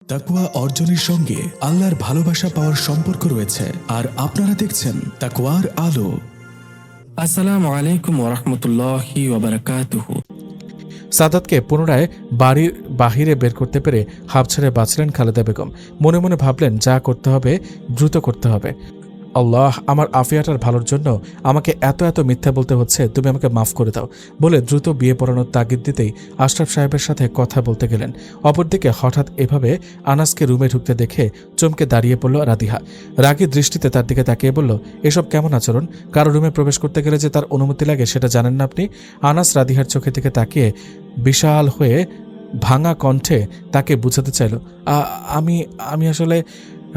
তাকওয়া অর্জনের সঙ্গে আল্লাহর ভালোবাসা পাওয়ার সম্পর্ক রয়েছে। আর আপনারা দেখছেন তাকওয়ার আলো। আসসালামু আলাইকুম ওয়া রাহমাতুল্লাহি ওয়া বারাকাতুহু। সাদাতকে পুনরায় বাড়ির বাহিরে বের করতে পেরে হাঁপ ছেড়ে বাঁচলেন খালেদা বেগম। মনে মনে ভাবলেন, যা করতে হবে দ্রুত করতে হবে। আল্লাহ, আমার আফিয়াটার ভালোর জন্য আমাকে এত এত মিথ্যা বলতে হচ্ছে, তুমি আমাকে মাফ করে দাও বলে দ্রুত বিয়ে পড়ানোর তাগিদ দিতেই আশরাফ সাহেবের সাথে কথা বলতে গেলেন। অপরদিকে হঠাৎ এভাবে আনাসকে রুমে ঢুকতে দেখে চমকে দাঁড়িয়ে পড়ল রাদিহা। রাগী দৃষ্টিতে তার দিকে তাকিয়ে বলল, এসব কেমন আচরণ? কারো রুমে প্রবেশ করতে গেলে যে তার অনুমতি লাগে সেটা জানেন না আপনি? আনাস রাদিহার চোখের দিকে তাকিয়ে বিশাল হয়ে ভাঙা কণ্ঠে তাকে বুঝাতে চাইল, আমি আসলে।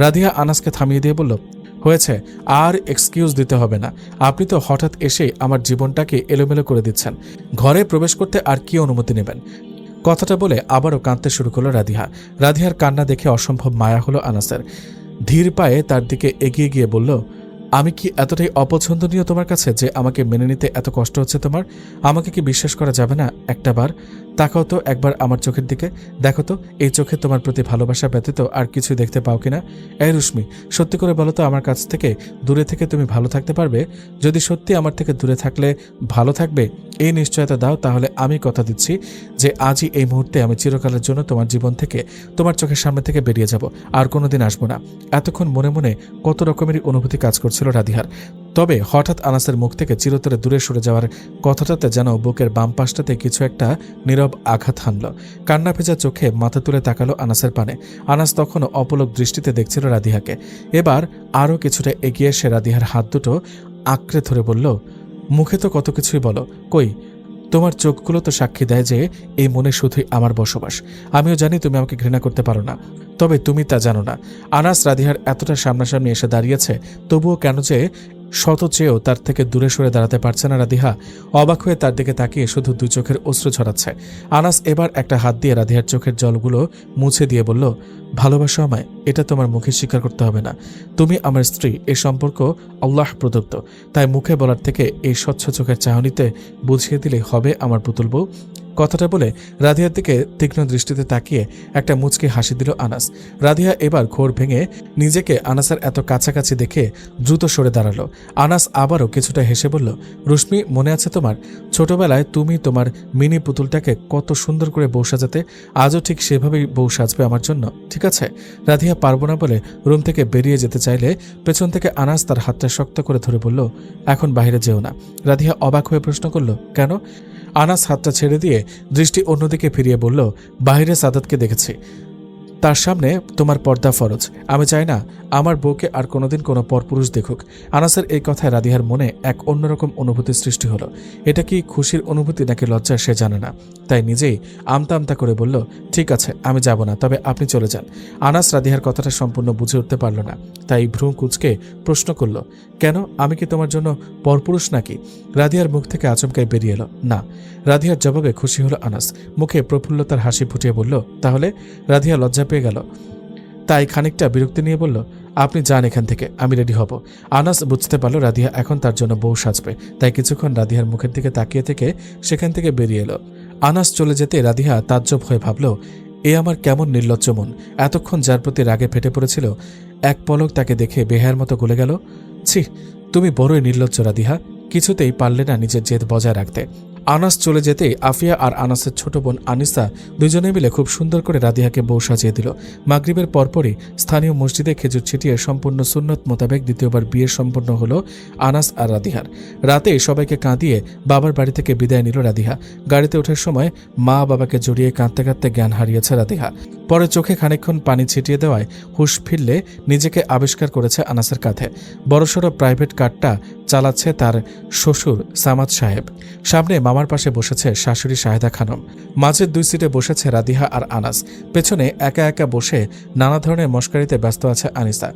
রাদিহা আনাসকে থামিয়ে দিয়ে বলল, হয়েছে, আর এক্সকিউজ দিতে হবে না। আপনি তো হঠাৎ এসে আমার জীবনটাকে এলোমেলো করে দিচ্ছেন। ঘরে প্রবেশ করতে আর কি অনুমতি নেবেন? কথাটা বলে আবারও কাঁদতে শুরু করলো রাদিহা। রাদিহার কান্না দেখে অসম্ভব মায়া হলো আনাসের। ধীর পায়ে তার দিকে এগিয়ে গিয়ে বলল, আমি কি এতটাই অপছন্দনীয় তোমার কাছে যে আমাকে মেনে নিতে এত কষ্ট হচ্ছে তোমার? আমাকে কি বিশ্বাস করা যাবে না? একটা বার তাকাও তো একবার আমার চোখের দিকে, দেখো তো এই চোখে তোমার প্রতি ভালোবাসা ব্যতীত আর কিছুই দেখতে পাও কিনা? এই রুশ্মি, সত্যি করে বলো তো, আমার কাছ থেকে দূরে থেকে তুমি ভালো থাকতে পারবে? যদি সত্যি আমার থেকে দূরে থাকলে ভালো থাকবে এই নিশ্চয়তা দাও, তাহলে আমি কথা দিচ্ছি যে আজই এই মুহূর্তে আমি চিরকালের জন্য তোমার জীবন থেকে, তোমার চোখের সামনে থেকে বেরিয়ে যাব, আর কোনোদিন আসবো না। এতক্ষণ মনে মনে কত রকমেরই অনুভূতি কাজ করছিল রাদিহার। তবে হঠাৎ আনাসের মুখ থেকে চিরতরে দূরে সরে যাওয়ার কথাটাতে যেন বুকের বাম পাশটাতে কিছু একটা নীরব আঘাত হানল। কান্না ভেজা চোখে মাথা তুলে তাকালো আনাসের পানে। আনাস তখনও অপলক দৃষ্টিতে দেখছিল রাদিহাকে। এবার আরও কিছুটা এগিয়ে এসে রাদিহার হাত দুটো আঁকড়ে ধরে বলল, মুখে তো কত কিছুই বলো, কই তোমার চোখগুলো তো সাক্ষী দেয় যে এই মনে শুধুই আমার বসবাস। আমিও জানি তুমি আমাকে ঘৃণা করতে পারো না, তবে তুমি তা জানো না। আনাস রাদিহার এতটা সামনাসামনি এসে দাঁড়িয়েছে, তবুও কেন যে শত চেয়েও তার থেকে দূরে সরে দাঁড়াতে পারছে না রাদিহা। অবাক হয়ে তার দিকে তাকিয়ে শুধু দুই চোখের অশ্রু ঝরাচ্ছে। আনাস এবার একটা হাত দিয়ে রাদিহার চোখের জলগুলো মুছে দিয়ে বলল, ভালোবাসো আমায়, এটা তোমার মুখে স্বীকার করতে হবে না। তুমি আমার স্ত্রী, এই সম্পর্ক আল্লাহ প্রদত্ত, তাই মুখে বলার থেকে এই স্বচ্ছ চোখের চাহনিতে বুঝিয়ে দিলে হবে আমার পুতুল বউ। কথাটা বলে রাধিয়ার দিকে তীক্ষ্ণ দৃষ্টিতে তাকিয়ে একটা মুচকি হাসি দিল আনাস। রাধিয়া এবার ঘোর ভেঙে নিজেকে আনাসের এত কাছাকাছি দেখে দ্রুত সরে দাঁড়ালো। আনাস আবারও কিছুটা হেসে বলল, রুশ্মি, মনে আছে তোমার ছোটবেলায় তুমি তোমার মিনি পুতুলটাকে কত সুন্দর করে বউ সাজাতে? আজও ঠিক সেভাবেই বউ সাজবে আমার জন্য, ঠিক আছে? রাধিয়া পারবো না বলে রুম থেকে বেরিয়ে যেতে চাইলে পেছন থেকে আনাস তার হাতটা শক্ত করে ধরে বলল, এখন বাইরে যেও না। রাধিয়া অবাক হয়ে প্রশ্ন করল, কেন? আনাস হাতটা ছেড়ে দিয়ে দৃষ্টি অন্যদিকে ফিরিয়ে বলল, বাইরে সাদাতকে দেখেছি, তার সামনে তোমার পর্দা ফরজ। আমি চাই না আমার বউকে আর কোনোদিন কোনো পরপুরুষ দেখুক। আনাসের এই কথায় রাদিহার মনে এক অন্যরকম অনুভূতির সৃষ্টি হলো। এটা কি খুশির অনুভূতি নাকি লজ্জা সে জানে না, তাই নিজেই আমতা আমতা করে বলল, ঠিক আছে, আমি যাব না, তবে আপনি চলে যান। আনাস রাদিহার কথাটা সম্পূর্ণ বুঝে উঠতে পারল না, তাই ভ্রু কুঁচকে প্রশ্ন করল, কেন? আমি কি তোমার জন্য পরপুরুষ নাকি? রাদিহার মুখ থেকে আচমকায় বেরিয়ে এলো, না। রাদিহার জবাবে খুশি হলো আনাস, মুখে প্রফুল্লতার হাসি ফুটিয়ে বলল, তাহলে? রাদিহা লজ্জা পেয়ে গেল, তাই খানিকটা বিরক্তি নিয়ে বলল, আপনি যান এখান থেকে, আমি রেডি হব। আনাস বুঝতে পারল রাদিহা এখন তার জন্য বউ সাজবে, তাই কিছুক্ষণ রাদিহার মুখের দিকে তাকিয়ে থেকে সেখান থেকে বেরিয়ে এলো। আনাস চলে যেতে রাদিহা তাজ্জব হয়ে ভাবল, এ আমার কেমন নির্লজ্জ মন, এতক্ষণ যার প্রতি রাগে ফেটে পড়েছিল, এক পলক তাকে দেখে বেহায়ার মতো গলে গেল। ছি, তুমি বড়ই নির্লজ্জ রাদিহা, কিছুতেই পারলে না নিজের জেদ বজায় রাখতে। আনাস চলে যেতেই আফিয়া আর আনাসের ছোট বোন আনিসা দুজনে মিলে খুব সুন্দর করে রাদিহাকে বউ সাজিয়ে দিল। মাগরিবের পরপরই স্থানীয় মসজিদে খেজুর ছিটিয়ে সম্পূর্ণ সুন্নত মোতাবেক দ্বিতীয়বার বিয়ে সম্পন্ন হলো আনাস আর রাদিহার। রাতে সবাইকে কাঁদিয়ে বাবার বাড়ি থেকে বিদায় নিল রাদিহা। গাড়িতে ওঠার সময় মা বাবাকে জড়িয়ে কাঁদতে কাঁদতে জ্ঞান হারিয়েছে রাদিহা। পরে চোখে খানিকক্ষণ পানি ছিটিয়ে দেওয়ায় হুঁশ ফিরলে নিজেকে আবিষ্কার করেছে আনাসের কাঁধে। বড়সড় প্রাইভেট কারটা চালাচ্ছে তার শ্বশুর সামাদ সাহেব। সামনে মামার পাশে বসেছে শাশুড়ি শাহেদা খানম। মাঝের দুই সিটে বসেছে রাদিহা আর আনাস। পেছনে একা একা বসে নানা ধরনের মশকারিতে ব্যস্ত আছে আনিসা।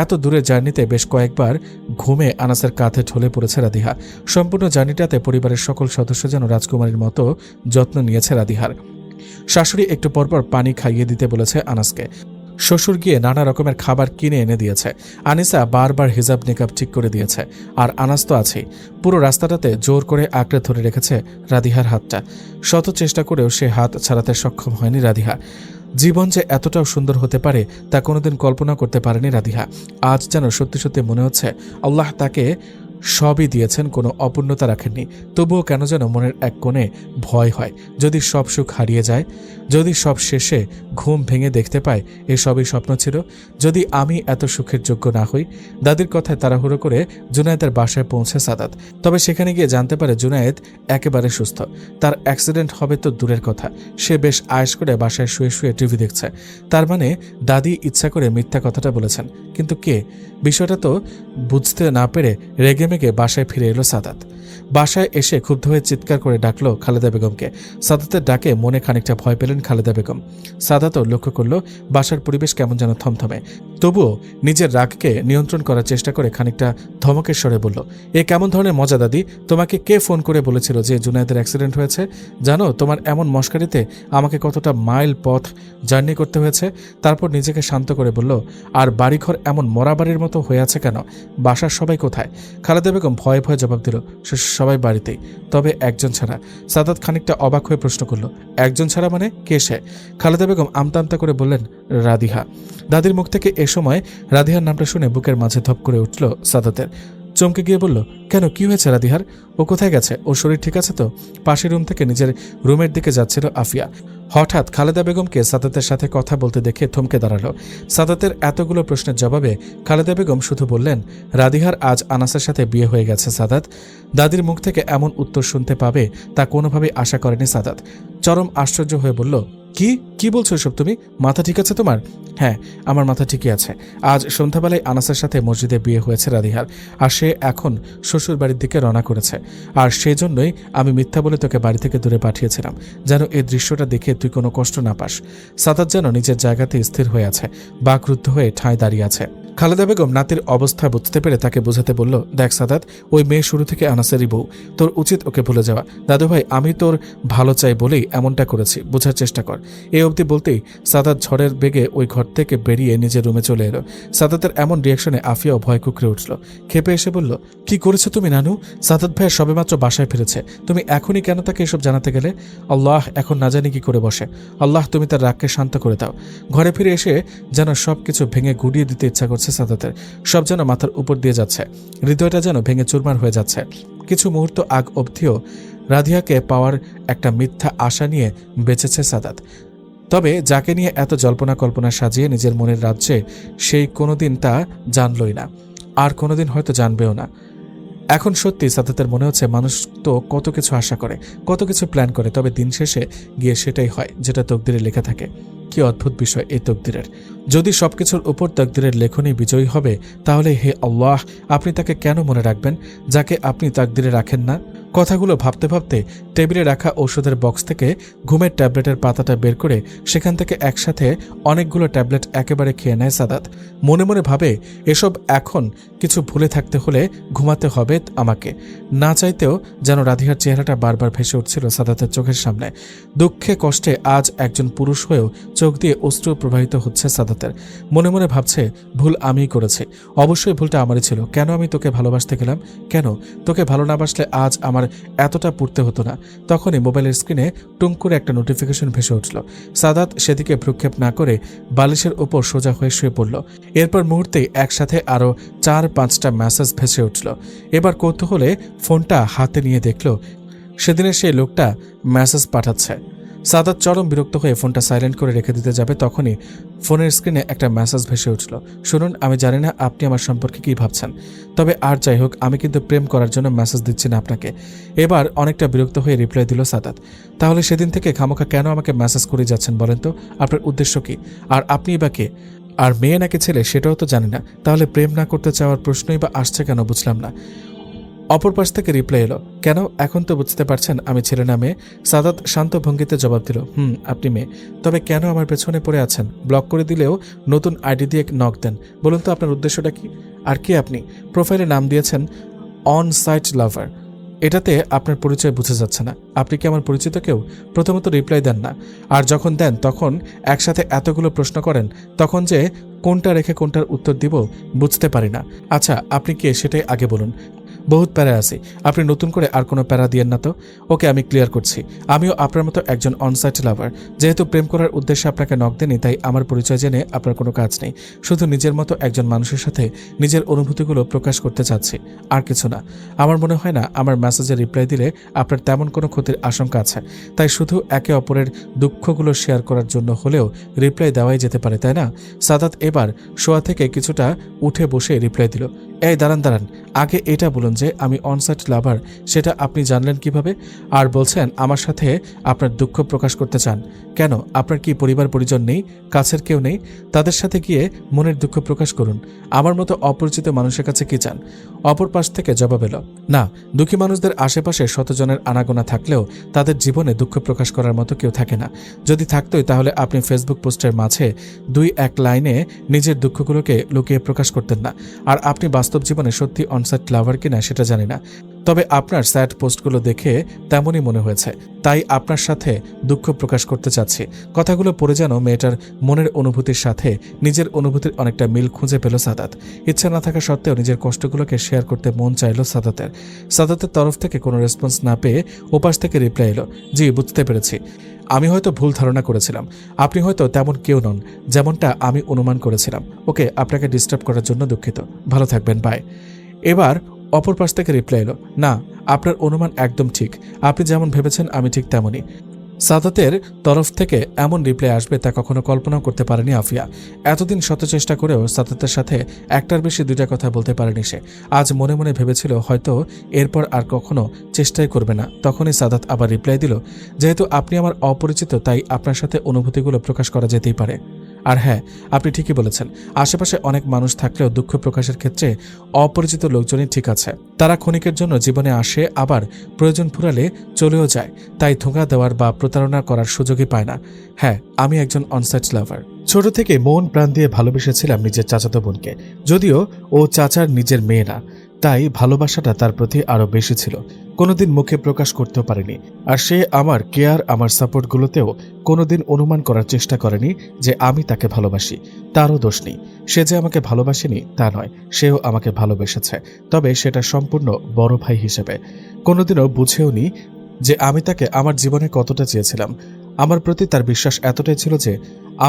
এত দূরের জার্নিতে বেশ কয়েকবার ঘুমে আনাসের কাঁধে ঢলে পড়েছে রাদিহা। সম্পূর্ণ জার্নিটাতে পরিবারের সকল সদস্য যেন রাজকুমারীর মতো যত্ন নিয়েছে রাদিহার। শাশুড়ি একটু পরপর পানি খাইয়ে দিতে বলেছে আনাসকে। শ্বশুর গিয়ে নানা রকমের খাবার কিনে এনে দিয়েছে। আনিসা বারবার হিজাব নিকাব ঠিক করে দিয়েছে। আর আনাস তো আছেই। পুরো রাস্তাটাতে জোর করে আঁকড়ে ধরে রেখেছে রাদিহার হাতটা। শত চেষ্টা করেও সে হাত ছাড়াতে সক্ষম হয়নি রাদিহা। জীবন যে এতটাও সুন্দর হতে পারে তা কোনোদিন কল্পনা করতে পারেনি রাধিহা। আজ যেন সত্যি সত্যি মনে হচ্ছে আল্লাহ তাকে সবই দিয়েছেন, কোনো অপূর্ণতা রাখেননি। তবুও কেন যেন মনের এক কোণে ভয় হয়, যদি সব সুখ হারিয়ে যায়, যদি সব শেষে ঘুম ভেঙে দেখতে পায় এসবই স্বপ্ন ছিল, যদি আমি এত সুখের যোগ্য না হই। দাদির কথায় তাড়াহুড়ো করে জুনায়েদের বাসায় পৌঁছে সাদাত। তবে সেখানে গিয়ে জানতে পারে জুনায়েদ একেবারে সুস্থ। তার অ্যাক্সিডেন্ট হবে তো দূরের কথা, সে বেশ আয়েশ করে বাসায় শুয়ে শুয়ে টিভি দেখছে। তার মানে দাদি ইচ্ছা করে মিথ্যা কথাটা বলেছেন। কিন্তু কে? বিষয়টা তো বুঝতে না পেরে রেগেমেগে বাসায় ফিরে এলো সাদাত। বাসায় এসে ক্ষুব্ধ হয়ে চিৎকার করে ডাকলো খালেদা বেগমকে। সাদাতের ডাকে মনে খানিকটা ভয় পেলেন খালেদা বেগম। সাদাতও লক্ষ্য করলো বাসার পরিবেশ কেমন যেন থমথমে। তবুও নিজের রাগকে নিয়ন্ত্রণ করার চেষ্টা করে খানিকটা ধমকের স্বরে বলল, এ কেমন ধরনের মজা দাদি? তোমাকে কে ফোন করে বলেছিল যে জুনায়েদের অ্যাক্সিডেন্ট হয়েছে? জানো তোমার এমন মস্কারিতে আমাকে কতটা মাইল পথ জার্নি করতে হয়েছে? তারপর নিজেকে শান্ত করে বলল, আর বাড়িঘর এমন মরা বাড়ির মতো হয়ে আছে কেন? বাসার সবাই কোথায়? খালেদা বেগম ভয়ে ভয়ে জবাব দিল, সবাই বাড়িতেই, তবে একজন ছাড়া। সাদাত খানিকটা অবাক হয়ে প্রশ্ন করল, একজন ছাড়া মানে কে সে? খালেদা বেগম আমতা আমতা করে বললেন, রাধিহা। দাদির মুখ থেকে এ সময় রাধিহার নামটা শুনে বুকের মাঝে ধপ করে উঠল সাদাতের। চমকে গিয়ে বলল, কেন, কি হয়েছে রাধিহার? ও কোথায় গেছে? ওর শরীর ঠিক আছে তো? পাশের রুম থেকে নিজের রুমের দিকে যাচ্ছিল আফিয়া। হঠাৎ খালেদা বেগমকে সাদাতের সাথে কথা বলতে দেখে থমকে দাঁড়ালো। সাদাতের এতগুলো প্রশ্নের জবাবে খালেদা বেগম শুধু বললেন, রাধিহার আজ আনাসের সাথে বিয়ে হয়ে গেছে সাদাত। দাদির মুখ থেকে এমন উত্তর শুনতে পাবে তা কোনোভাবেই আশা করেনি সাদাত। চরম আশ্চর্য হয়ে বলল, কি বলছো এসব তুমি? মাথা ঠিক আছে তোমার? হ্যাঁ, আমার মাথা ঠিকই আছে। আজ সন্ধ্যাবেলায় আনাসের সাথে মসজিদে বিয়ে হয়েছে রাধিহার, আর সে এখন শ্বশুর বাড়ির দিকে রওনা করেছে। আর সেজন্যই আমি মিথ্যা বলে তোকে বাড়ি থেকে দূরে পাঠিয়েছিলাম, যেন এই দৃশ্যটা দেখে তুই কোনো কষ্ট না পাস। সাদাত যেন নিজের জায়গাতে স্থির হয়ে আছে, বাকরুদ্ধ হয়ে ঠাঁই দাঁড়িয়ে আছে। খালেদা বেগম নাতির অবস্থা বুঝতে পেরে তাকে বোঝাতে বলল, দেখ সাদাত, ওই মেয়ে শুরু থেকে আনাসেরই বউ, তোর উচিত ওকে ভুলে যাওয়া। দাদুভাই, আমি তোর ভালো চাই বলেই এমনটা করেছি, বোঝার চেষ্টা কর। এই অবধি বলতেই সাদাত ঝড়ের বেগে ওই ঘর থেকে বেরিয়ে নিজের রুমে চলে এলো। সাদাতের এমন রিয়াকশনে আফিয়াও ভয় কুকড়ে উঠল। খেপে এসে বলল, কি করেছো তুমি নানু? সাদাত ভাইয়া সবেমাত্র বাসায় ফিরেছে, তুমি এখনই কেন তাকে এসব জানাতে গেলে? আল্লাহ এখন না জানি কি করে বসে। আল্লাহ তুমি তার রাগকে শান্ত করে দাও। ঘরে ফিরে এসে যেন সবকিছু ভেঙে গুড়িয়ে দিতে ইচ্ছা করছে সাদাতের। সব যেন মাথার উপর দিয়ে যাচ্ছে, হৃদয়টা যেন ভেঙে চুরমার হয়ে যাচ্ছে। কিছু মুহূর্ত আগ অবধিও রাধিয়াকে পাওয়ার একটা মিথ্যা আশা নিয়ে বেঁচেছে সাদাত। তবে যাকে নিয়ে এত জল্পনা কল্পনা সাজিয়ে নিজের মনের রাজ্যে, সেই কোনোদিন তা জানলই না, আর কোনোদিন হয়তো জানবেও না। এখন সত্যি সাদাতের মনে হচ্ছে মানুষ তো কত কিছু আশা করে, কত কিছু প্ল্যান করে, তবে দিন শেষে গিয়ে সেটাই হয় যেটা তকদিরে লেখা থাকে। কি অদ্ভুত বিষয় এই তকদিরের! যদি সবকিছুর উপর তকদিরের লেখনী বিজয়ী হবে, তাহলে হে আল্লাহ, আপনি তাকে কেন মনে রাখবেন যাকে আপনি তাকদিরে রাখেন না? কথাগুলো ভাবতে ভাবতে টেবিলে রাখা ঔষধের বক্স থেকে ঘুমের ট্যাবলেটের পাতাটা বের করে সেখান থেকে একসাথে অনেকগুলো ট্যাবলেট একেবারে খেয়ে নেয় সাদাত। মনে মনে ভাবে, এসব এখন কিছু ভুলে থাকতে হলে ঘুমাতে হবে আমাকে। না চাইতেও যেন রাধিহার চেহারাটা বারবার ভেসে উঠছিল সাদাতের চোখের সামনে। দুঃখে কষ্টে আজ একজন পুরুষ হয়েও চোখ দিয়ে অশ্রু প্রবাহিত হচ্ছে সাদাতের। মনে মনে ভাবছে, ভুল আমিই করেছি, অবশ্যই ভুলটা আমারই ছিল। কেন আমি তোকে ভালোবাসতে গেলাম? কেন তোকে ভালো না বাসলে আজ আমার এতটা পড়তে হতো না। তখনই মোবাইলের স্ক্রিনে টুং করে একটা নোটিফিকেশন ভেসে উঠল। সাদাত সেদিকে ভ্রুক্ষেপ না করে বালিশের উপর সোজা হয়ে শুয়ে পড়ল। এরপর মুহূর্তেই একসাথে আরও 4-5টা মেসেজ ভেসে উঠল। এবার কৌতূহলে ফোনটা হাতে নিয়ে দেখল সেদিনের সেই লোকটা মেসেজ পাঠাচ্ছে। সাদাত চরম বিরক্ত হয়ে ফোনটা সাইলেন্ট করে রেখে দিতে যাবে, তখনই ফোনের স্ক্রিনে একটা মেসেজ ভেসে উঠল। শুনুন, আমি জানি না আপনি আমার সম্পর্কে কি ভাবছেন, তবে আর যাই হোক, আমি কিন্তু প্রেম করার জন্য মেসেজ দিচ্ছি না আপনাকে। এবার অনেকটা বিরক্ত হয়ে রিপ্লাই দিল সাদাত। তাহলে সেদিন থেকে খামোখা কেন আমাকে মেসেজ করে যাচ্ছেন বলেন তো? আপনার উদ্দেশ্য কি? আর আপনিই বা কে? আর মেয়ে নাকি ছেলে সেটাও তো জানি না, তাহলে প্রেম না করতে চাওয়ার প্রশ্নই বা আসছে কেন বুঝলাম না। অপর পাশ থেকে রিপ্লাই এলো, কেন এখন তো বুঝতে পারছেন আমি ছেলে না মেয়ে? সাদাত শান্ত ভঙ্গিতে জবাব দিল, আপনি মেয়ে। তবে কেন আমার পেছনে পড়ে আছেন? ব্লক করে দিলেও নতুন আইডি দিয়ে নক দেন। বলুন তো আপনার উদ্দেশ্যটা কি? আর কি আপনি প্রোফাইলে নাম দিয়েছেন অন সাইট লাভার, এটাতে আপনার পরিচয় বুঝে যাচ্ছে না। আপনি কি আমার পরিচিত কেউ? প্রথমত রিপ্লাই দেন না, আর যখন দেন তখন একসাথে এতগুলো প্রশ্ন করেন, তখন যে কোনটা রেখে কোনটার উত্তর দিব বুঝতে পারি না। আচ্ছা, আপনি কে সেটাই আগে বলুন। বহুত প্যারা আছি, আপনি নতুন করে আর কোনো প্যারা দিয়েন না তো। ওকে, আমি ক্লিয়ার করছি, আমিও আপনার মতো একজন অনসাইট লাভার। যেহেতু প্রেম করার উদ্দেশ্যে আপনাকে নক দেনি, তাই আমার পরিচয় জেনে আপনার কোনো কাজ নেই। শুধু নিজের মতো একজন মানুষের সাথে নিজের অনুভূতিগুলো প্রকাশ করতে চাচ্ছি, আর কিছু না। আমার মনে হয় না আমার মেসেজে রিপ্লাই দিলে আপনার তেমন কোনো ক্ষতির আশঙ্কা আছে, তাই শুধু একে অপরের দুঃখগুলো শেয়ার করার জন্য হলেও রিপ্লাই দেওয়াই যেতে পারে, তাই না? সাদাত এবার শোয়া থেকে কিছুটা উঠে বসে রিপ্লাই দিল, এই দাঁড়ান দাঁড়ান, আগে এটা বলুন যে আমি অনসাইট লাভার সেটা আপনি জানলেন কিভাবে? আর বলছেন আমার সাথে আপনার দুঃখ প্রকাশ করতে চান কেন? আপনার কি পরিবার পরিজন নেই, কাছের কেউ নেই? তাদের সাথে গিয়ে মনের দুঃখ প্রকাশ করুন। আমার মতো অপরিচিত মানুষের কাছে কি চান? অপর পাশ থেকে জবাব এলো, না, দুঃখী মানুষদের আশেপাশে শতজনের আনাগোনা থাকলেও তাদের জীবনে দুঃখ প্রকাশ করার মতো কেউ থাকে না। যদি থাকতোই তাহলে আপনি ফেসবুক পোস্টের মাঝে 2-1 লাইনে নিজের দুঃখগুলোকে লুকিয়ে প্রকাশ করতেন না। আর আপনি বাস্তব জীবনে সত্যি অনসাইট লাভার কিনা সেটা জানি না, তবে আপনার স্যাড পোস্টগুলো দেখে তেমনই মনে হয়েছে, তাই আপনার সাথে দুঃখ প্রকাশ করতে চাচ্ছি। কথাগুলো পড়ে যেন মেয়েটার মনের অনুভূতির সাথে নিজের অনুভূতির অনেকটা মিল খুঁজে পেল সাদাত। ইচ্ছা না থাকা সত্ত্বেও নিজের কষ্টগুলোকে শেয়ার করতে মন চাইল সাদাতের তরফ থেকে কোনো রেসপন্স না পেয়ে ওপাশ থেকে রিপ্লাই এলো, জি বুঝতে পেরেছি, আমি হয়তো ভুল ধারণা করেছিলাম, আপনি হয়তো তেমন কেউ নন যেমনটা আমি অনুমান করেছিলাম। ওকে, আপনাকে ডিস্টার্ব করার জন্য দুঃখিত, ভালো থাকবেন, বাই। এবার অপর পাশ থেকে রিপ্লাই এলো, না, আপনার অনুমান একদম ঠিক, আপনি যেমন ভেবেছেন আমি ঠিক তেমনই। সাদাতের তরফ থেকে এমন রিপ্লাই আসবে তা কখনো কল্পনাও করতে পারেনি আফিয়া। এতদিন শত চেষ্টা করেও সাদাতের সাথে একটার বেশি 2টা কথা বলতে পারেনি সে। আজ মনে মনে ভেবেছিল হয়তো এরপর আর কখনো চেষ্টাই করবে না। তখনই সাদাত আবার রিপ্লাই দিল, যেহেতু আপনি আমার অপরিচিত তাই আপনার সাথে অনুভূতিগুলো প্রকাশ করা যেতেই পারে। আর হ্যাঁ, আপনি ঠিকই বলেছেন, আশেপাশে অনেক মানুষ থাকলেও দুঃখ প্রকাশের ক্ষেত্রে অপরিচিত লোকজনই ঠিক আছে। তারা ক্ষণিকের জন্য জীবনে আসে, আবার প্রয়োজন ফুরালে চলেও যায়, তাই ধোঁকা দেওয়ার বা প্রতারণা করার সুযোগই পায় না। হ্যাঁ, আমি একজন অনসাইট লাভার। ছোট থেকে মন প্রাণ দিয়ে ভালোবেসেছিলাম নিজের চাচাতো বোনকে, যদিও ও চাচার নিজের মেয়ে না, তাই ভালোবাসাটা তার প্রতি আরো বেশি ছিল। কোনোদিন মুখে প্রকাশ করতেও পারেনি, আর সে আমার কেয়ার, আমার সাপোর্টগুলোতেও কোনোদিন অনুমান করার চেষ্টা করেনি যে আমি তাকে ভালোবাসি। তারও দোষ নেই, সে যে আমাকে ভালোবাসেনি তা নয়, সেও আমাকে ভালোবেসেছে, তবে সেটা সম্পূর্ণ বড় ভাই হিসেবে। কোনোদিনও বুঝেও নি যে আমি তাকে আমার জীবনে কতটা চেয়েছিলাম। আমার প্রতি তার বিশ্বাস এতটাই ছিল যে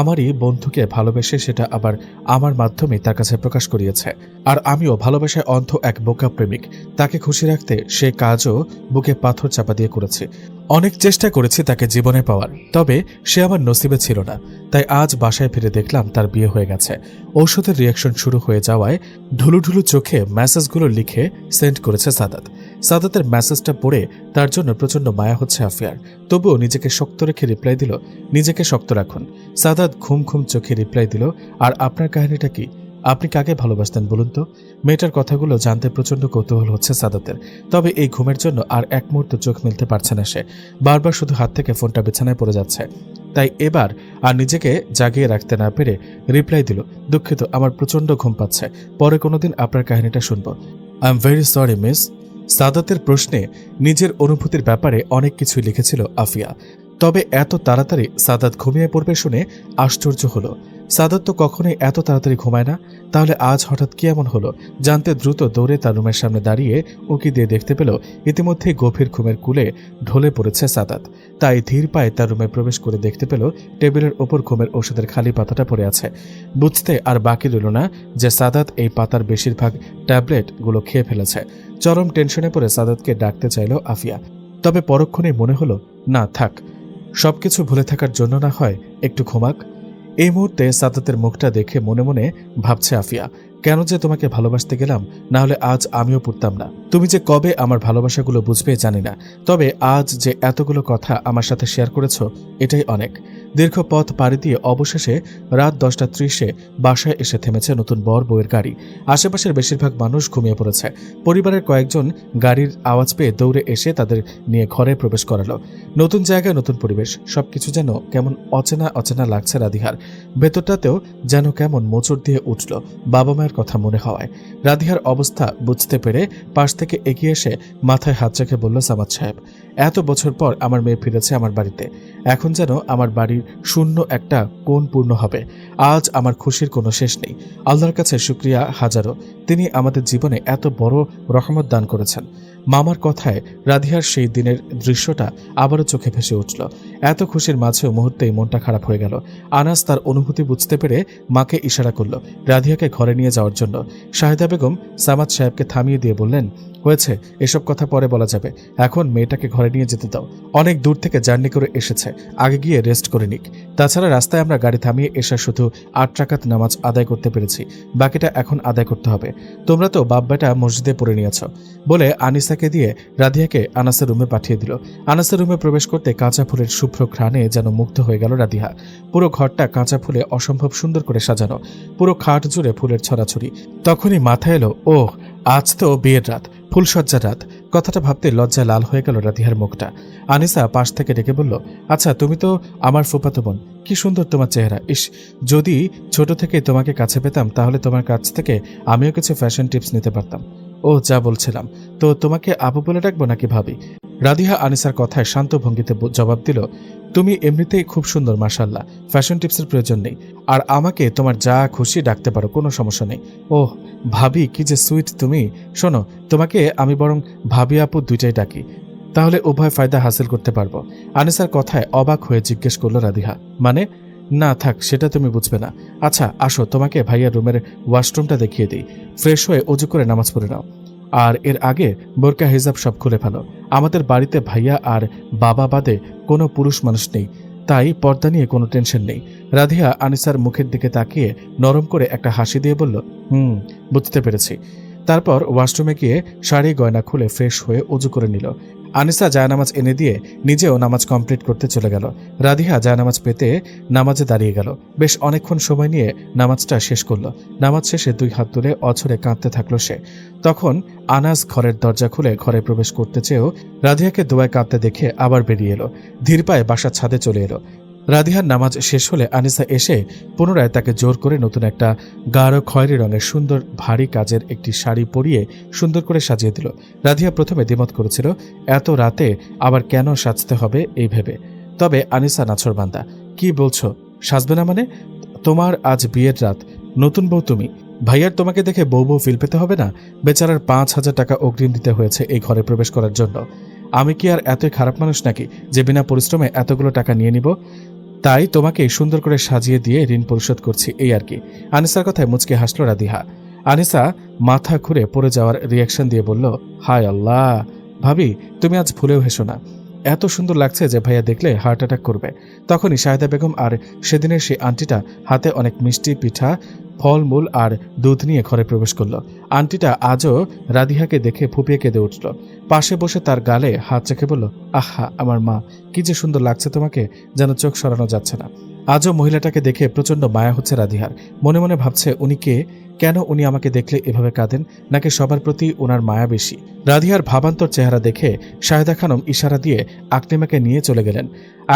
আমারই বন্ধুকে ভালোবেসে সেটা আবার আমার মাধ্যমে তার কাছে প্রকাশ করিয়েছে। আর আমিও ভালোবাসায় অন্ধ এক বোকা প্রেমিক, তাকে খুশি রাখতে সে কাজও বুকে পাথর চাপা দিয়ে করেছি। অনেক চেষ্টা করেছি তাকে জীবনে পাওয়ার, তবে সে আমার নসিবে ছিল না। তাই আজ বাসায় ফিরে দেখলাম তার বিয়ে হয়ে গেছে। ঔষধের রিয়াকশন শুরু হয়ে যাওয়ায় ঢুলু ঢুলু চোখে মেসেজগুলো লিখে সেন্ড করেছে সাদাতের মেসেজটা পড়ে তার জন্য প্রচন্ড মায়া হচ্ছে আফিয়ার। তবুও নিজেকে শক্ত রেখে রিপ্লাই দিল, নিজেকে শক্ত রাখুন। সাদাত ঘুম ঘুম চোখে রিপ্লাই দিল, আর আপনার কাহিনীটা কি? আপনি কাকে ভালোবাসতেন বলুন তো? মেয়েটার কথাগুলো জানতে প্রচন্ড কৌতূহল হচ্ছে সাদাতের। তবে এই ঘুমের জন্য আর এক মুহূর্ত চোখ মেলতে পারছে না সে। বারবার শুধু হাত থেকে ফোনটা বিছানায় পড়ে যাচ্ছে। তাই এবার আর নিজেকে জাগিয়ে রাখতে না পেরে রিপ্লাই দিল, দুঃখিত, আমার প্রচন্ড ঘুম পাচ্ছে, পরে কোনোদিন আপনার কাহিনীটা শুনবো। I am very sorry miss. সাদাতের প্রশ্নে নিজের অনুভূতির ব্যাপারে অনেক কিছুই লিখেছিল আফিয়া, তবে এত তাড়াতাড়ি সাদাত ঘুমিয়ে পড়বে শুনে আশ্চর্য হলো। সাদাত তো কখনোই এত তাড়াতাড়ি ঘুমায় না, তাহলে আজ হঠাৎ কি এমন হলো? জানতে দ্রুত দৌড়ে তার রুমের সামনে দাঁড়িয়ে উকি দিয়ে দেখতে পেল ইতিমধ্যেই গভীর ঘুমের কুলে ঢলে পড়েছে সাদাত। তাই ধীর পায়ে তার রুমে প্রবেশ করে দেখতে পেল টেবিলের ওপর ঘুমের ওষুধের খালি পাতাটা পড়ে আছে। বুঝতে আর বাকি রইল না যে সাদাত এই পাতার বেশিরভাগ ট্যাবলেটগুলো খেয়ে ফেলেছে। চরম টেনশনে পড়ে সাদাতকে ডাকতে চাইল আফিয়া, তবে পরক্ষণেই মনে হলো না, থাক, সবকিছু ভুলে থাকার জন্য না হয় একটু ঘুমাক। এই মুহূর্তে সাদাতের মুখটা দেখে মনে মনে ভাবছে আফিয়া, কেন যে তোমাকে ভালোবাসতে গেলাম, না হলে আজ আমিও পড়তাম না। তুমি যে কবে আমার ভালোবাসাগুলো বুঝবে জানি না, তবে আজ যে এতগুলো কথা আমার সাথে শেয়ার করেছো এটাই অনেক। দীর্ঘ পথ পাড়ি দিয়ে অবশেষে রাত 10:30 বাসায় এসে থেমেছে নতুন বর বউয়ের গাড়ি। আশেপাশের বেশিরভাগ মানুষ ঘুমিয়ে পড়েছে। পরিবারের কয়েকজন গাড়ির আওয়াজ পেয়ে দৌড়ে এসে তাদের নিয়ে ঘরে প্রবেশ করালো। নতুন জায়গায় নতুন পরিবেশ, সবকিছু যেন কেমন অচেনা অচেনা লাগছে রাধিহার। ভেতরটাতেও যেন কেমন মোচড় দিয়ে উঠল। বাবা মায়ের সময়ের কথা মনে হওয়ায়। রাধিয়ার অবস্থা বুঝতে পেরে পাশ থেকে এগিয়ে এসে মাথায় হাত রেখে বলল, সামাদ সাহেব, এত বছর পর আমার মেয়ে ফিরেছে আমার বাড়িতে। এখন যেন আমার বাড়ির শূন্য একটা কোণ পূর্ণ হবে। আজ আমার খুশির কোনো শেষ নেই। আল্লাহর কাছে শুকরিয়া হাজারো, তিনি আমাদের জীবনে এত বড় রহমত দান করেছেন। মামার কথায় রাধিয়ার সেই দিনের দৃশ্যটা আবারও চোখে ভেসে উঠল। এত খুশির মাঝেও মুহূর্তেই মনটা খারাপ হয়ে গেল। আনাস তার অনুভূতি বুঝতে পেরে মাকে ইশারা করল রাধিয়াকে ঘরে নিয়ে যাওয়ার জন্য। শাহিদা বেগম সামাদ সাহেবকে থামিয়ে দিয়ে বললেন, হয়েছে, এসব কথা পরে বলা যাবে, এখন মেয়েটাকে ঘরে নিয়ে যেতে দাও। অনেক দূর থেকে জার্নি করে এসেছে, আগে গিয়ে রেস্ট করে নিক। তাছাড়া রাস্তায় আমরা গাড়ি থামিয়ে এসে শুধু 8 রাকাত নামাজ আদায় করতে পেরেছি, বাকিটা এখন আদায় করতে হবে। তোমরা তো বাপ বেটা মসজিদে পড়ে নিয়েছ। বলে আনিসাকে দিয়ে রাধিয়াকে আনাসের রুমে পাঠিয়ে দিল। আনাসের রুমে প্রবেশ করতে কাঁচা ফুলের শুভ্র ঘ্রাণে যেন মুগ্ধ হয়ে গেল রাধিয়া। পুরো ঘরটা কাঁচা ফুলে অসম্ভব সুন্দর করে সাজানো, পুরো খাট জুড়ে ফুলের ছড়াছড়ি। তখনই মাথায় এলো, ওহ, আজ তো বিয়ের রাত, ফুলসজ্জার রাত। কথাটা ভাবতে লজ্জায় লাল হয়ে গেল রাধিয়ার মুখটা। আনিসা পাশ থেকে ডেকে বলল, আচ্ছা, তুমি তো আমার ফুফাতো বোন, কি সুন্দর তোমার চেহারা। ইস, যদি ছোট থেকে তোমাকে কাছে পেতাম তাহলে তোমার কাছ থেকে আমিও কিছু ফ্যাশন টিপস নিতে পারতাম। ও, যা বলছিলাম, তো তোমাকে আবু বলে ডাকবো নাকি ভাবি? রাধিয়া আনিসার কথায় শান্ত ভঙ্গিতে জবাব দিল, তুমি এমনিতেই খুব সুন্দর, মাশাআল্লাহ, ফ্যাশন টিপসের প্রয়োজন নেই। আর আমাকে তোমার যা খুশি ডাকতে পারো, কোনো সমস্যা নেই। ওহ ভাবি, কি যে সুইট তুমি। শোনো, তোমাকে আমি বরং ভাবি আপু দুইটাই ডাকি, তাহলে উভয় ফায়দা হাসিল করতে পারবো। আনিসার কথায় অবাক হয়ে জিজ্ঞেস করলো রাধিয়া, মানে? না থাক, সেটা তুমি বুঝবে না। আচ্ছা আসো, তোমাকে ভাইয়ার রুমের ওয়াশরুমটা দেখিয়ে দিই। ফ্রেশ হয়ে অজু করে নামাজ পড়ে নাও, আর এর আগে বোরকা হিজাব সব খুলে ফেলো। আমাদের বাড়িতে ভাইয়া আর বাবা বাদে কোনো পুরুষ মানুষ নেই, তাই পর্দা নিয়ে কোনো টেনশন নেই। রাধিয়া আনিসার মুখের দিকে তাকিয়ে নরম করে একটা হাসি দিয়ে বলল, বুঝতে পেরেছি। তারপর ওয়াশরুমে গিয়ে শাড়ি গয়না খুলে ফ্রেশ হয়ে অজু করে নিল। আনিসা জায়নামাজ এনে দিয়ে নিজেও নামাজ কমপ্লিট করতে চলে গেল। রাধিয়া জায়নামাজ পেতে নামাজে দাঁড়িয়ে গেল। বেশ অনেকক্ষণ সময় নিয়ে নামাজটা শেষ করলো। নামাজ শেষে 2 হাত তুলে অঝরে কাঁদতে থাকলো সে। তখন আনাস ঘরের দরজা খুলে ঘরে প্রবেশ করতে চেয়েও রাধিয়াকে দোয়ায় কাঁদতে দেখে আবার বেরিয়ে এলো। ধীর পায়ে বাসার ছাদে চলে এলো। রাধিয়ার নামাজ শেষ হলে আনিসা এসে পুনরায় তাকে জোর করে নতুন একটা গাঢ় খয়েরি রঙের সুন্দর ভারী কাজের একটি শাড়ি পরিয়ে সুন্দর করে সাজিয়ে দিল। রাধিয়া প্রথমে দ্বিমত করেছিল এত রাতে আবার কেন সাজতে হবে এই ভেবে। তবে আনিসা নাছরবান্দা, কি বলছো, সাজবে না মানে? তোমার আজ বিয়ের রাত, নতুন বউ তুমি, ভাইয়ার তোমাকে দেখে বউ বউ ফিল পেতে হবে না? বেচারার 5,000 টাকা অগ্রিম দিতে হয়েছে এই ঘরে প্রবেশ করার জন্য। আমি কি আর এতই খারাপ মানুষ নাকি যে বিনা পরিশ্রমে এতগুলো টাকা নিয়ে নিব? তাই তোমাকে সুন্দর করে সাজিয়ে দিয়ে ঋণ পরিশোধ করছি, এই আর কি। আনিসার কথায় মুচকে হাসল রাধিয়া। আনিসা মাথা ঘুরে পড়ে যাওয়ার রিয়াকশন দিয়ে বলল, হায় আল্লাহ, ভাবি তুমি আজ ভুলেও হেসো না। এত সুন্দর লাগছে যে ভাইয়া দেখলে হার্ট অ্যাটাক করবে। তখনই শাহিদা বেগম আর সেদিনের সেই আন্টিটা হাতে অনেক মিষ্টি, পিঠা, ফলমূল আর দুধ নিয়ে ঘরে প্রবেশ করলো। আন্টিটা আজও রাধিয়াকে দেখে ফুপিয়ে কেঁদে উঠল। পাশে বসে তার গালে হাত রেখে বলল, আহা আমার মা, কি যে সুন্দর লাগছে তোমাকে, যেন চোখ সরানো যাচ্ছে না। আজও মহিলাটাকে দেখে প্রচন্ড মায়া হচ্ছে রাধিয়ার। মনে মনে ভাবছে, উনি কে, কেন উনি আমাকে দেখলে এভাবে কাঁদেন, নাকি সবার প্রতি ওনার মায়া বেশি? রাধিয়ার ভাবান্তর চেহারা দেখে শাহেদা খানম ইশারা দিয়ে আকলিমাকে নিয়ে চলে গেলেন।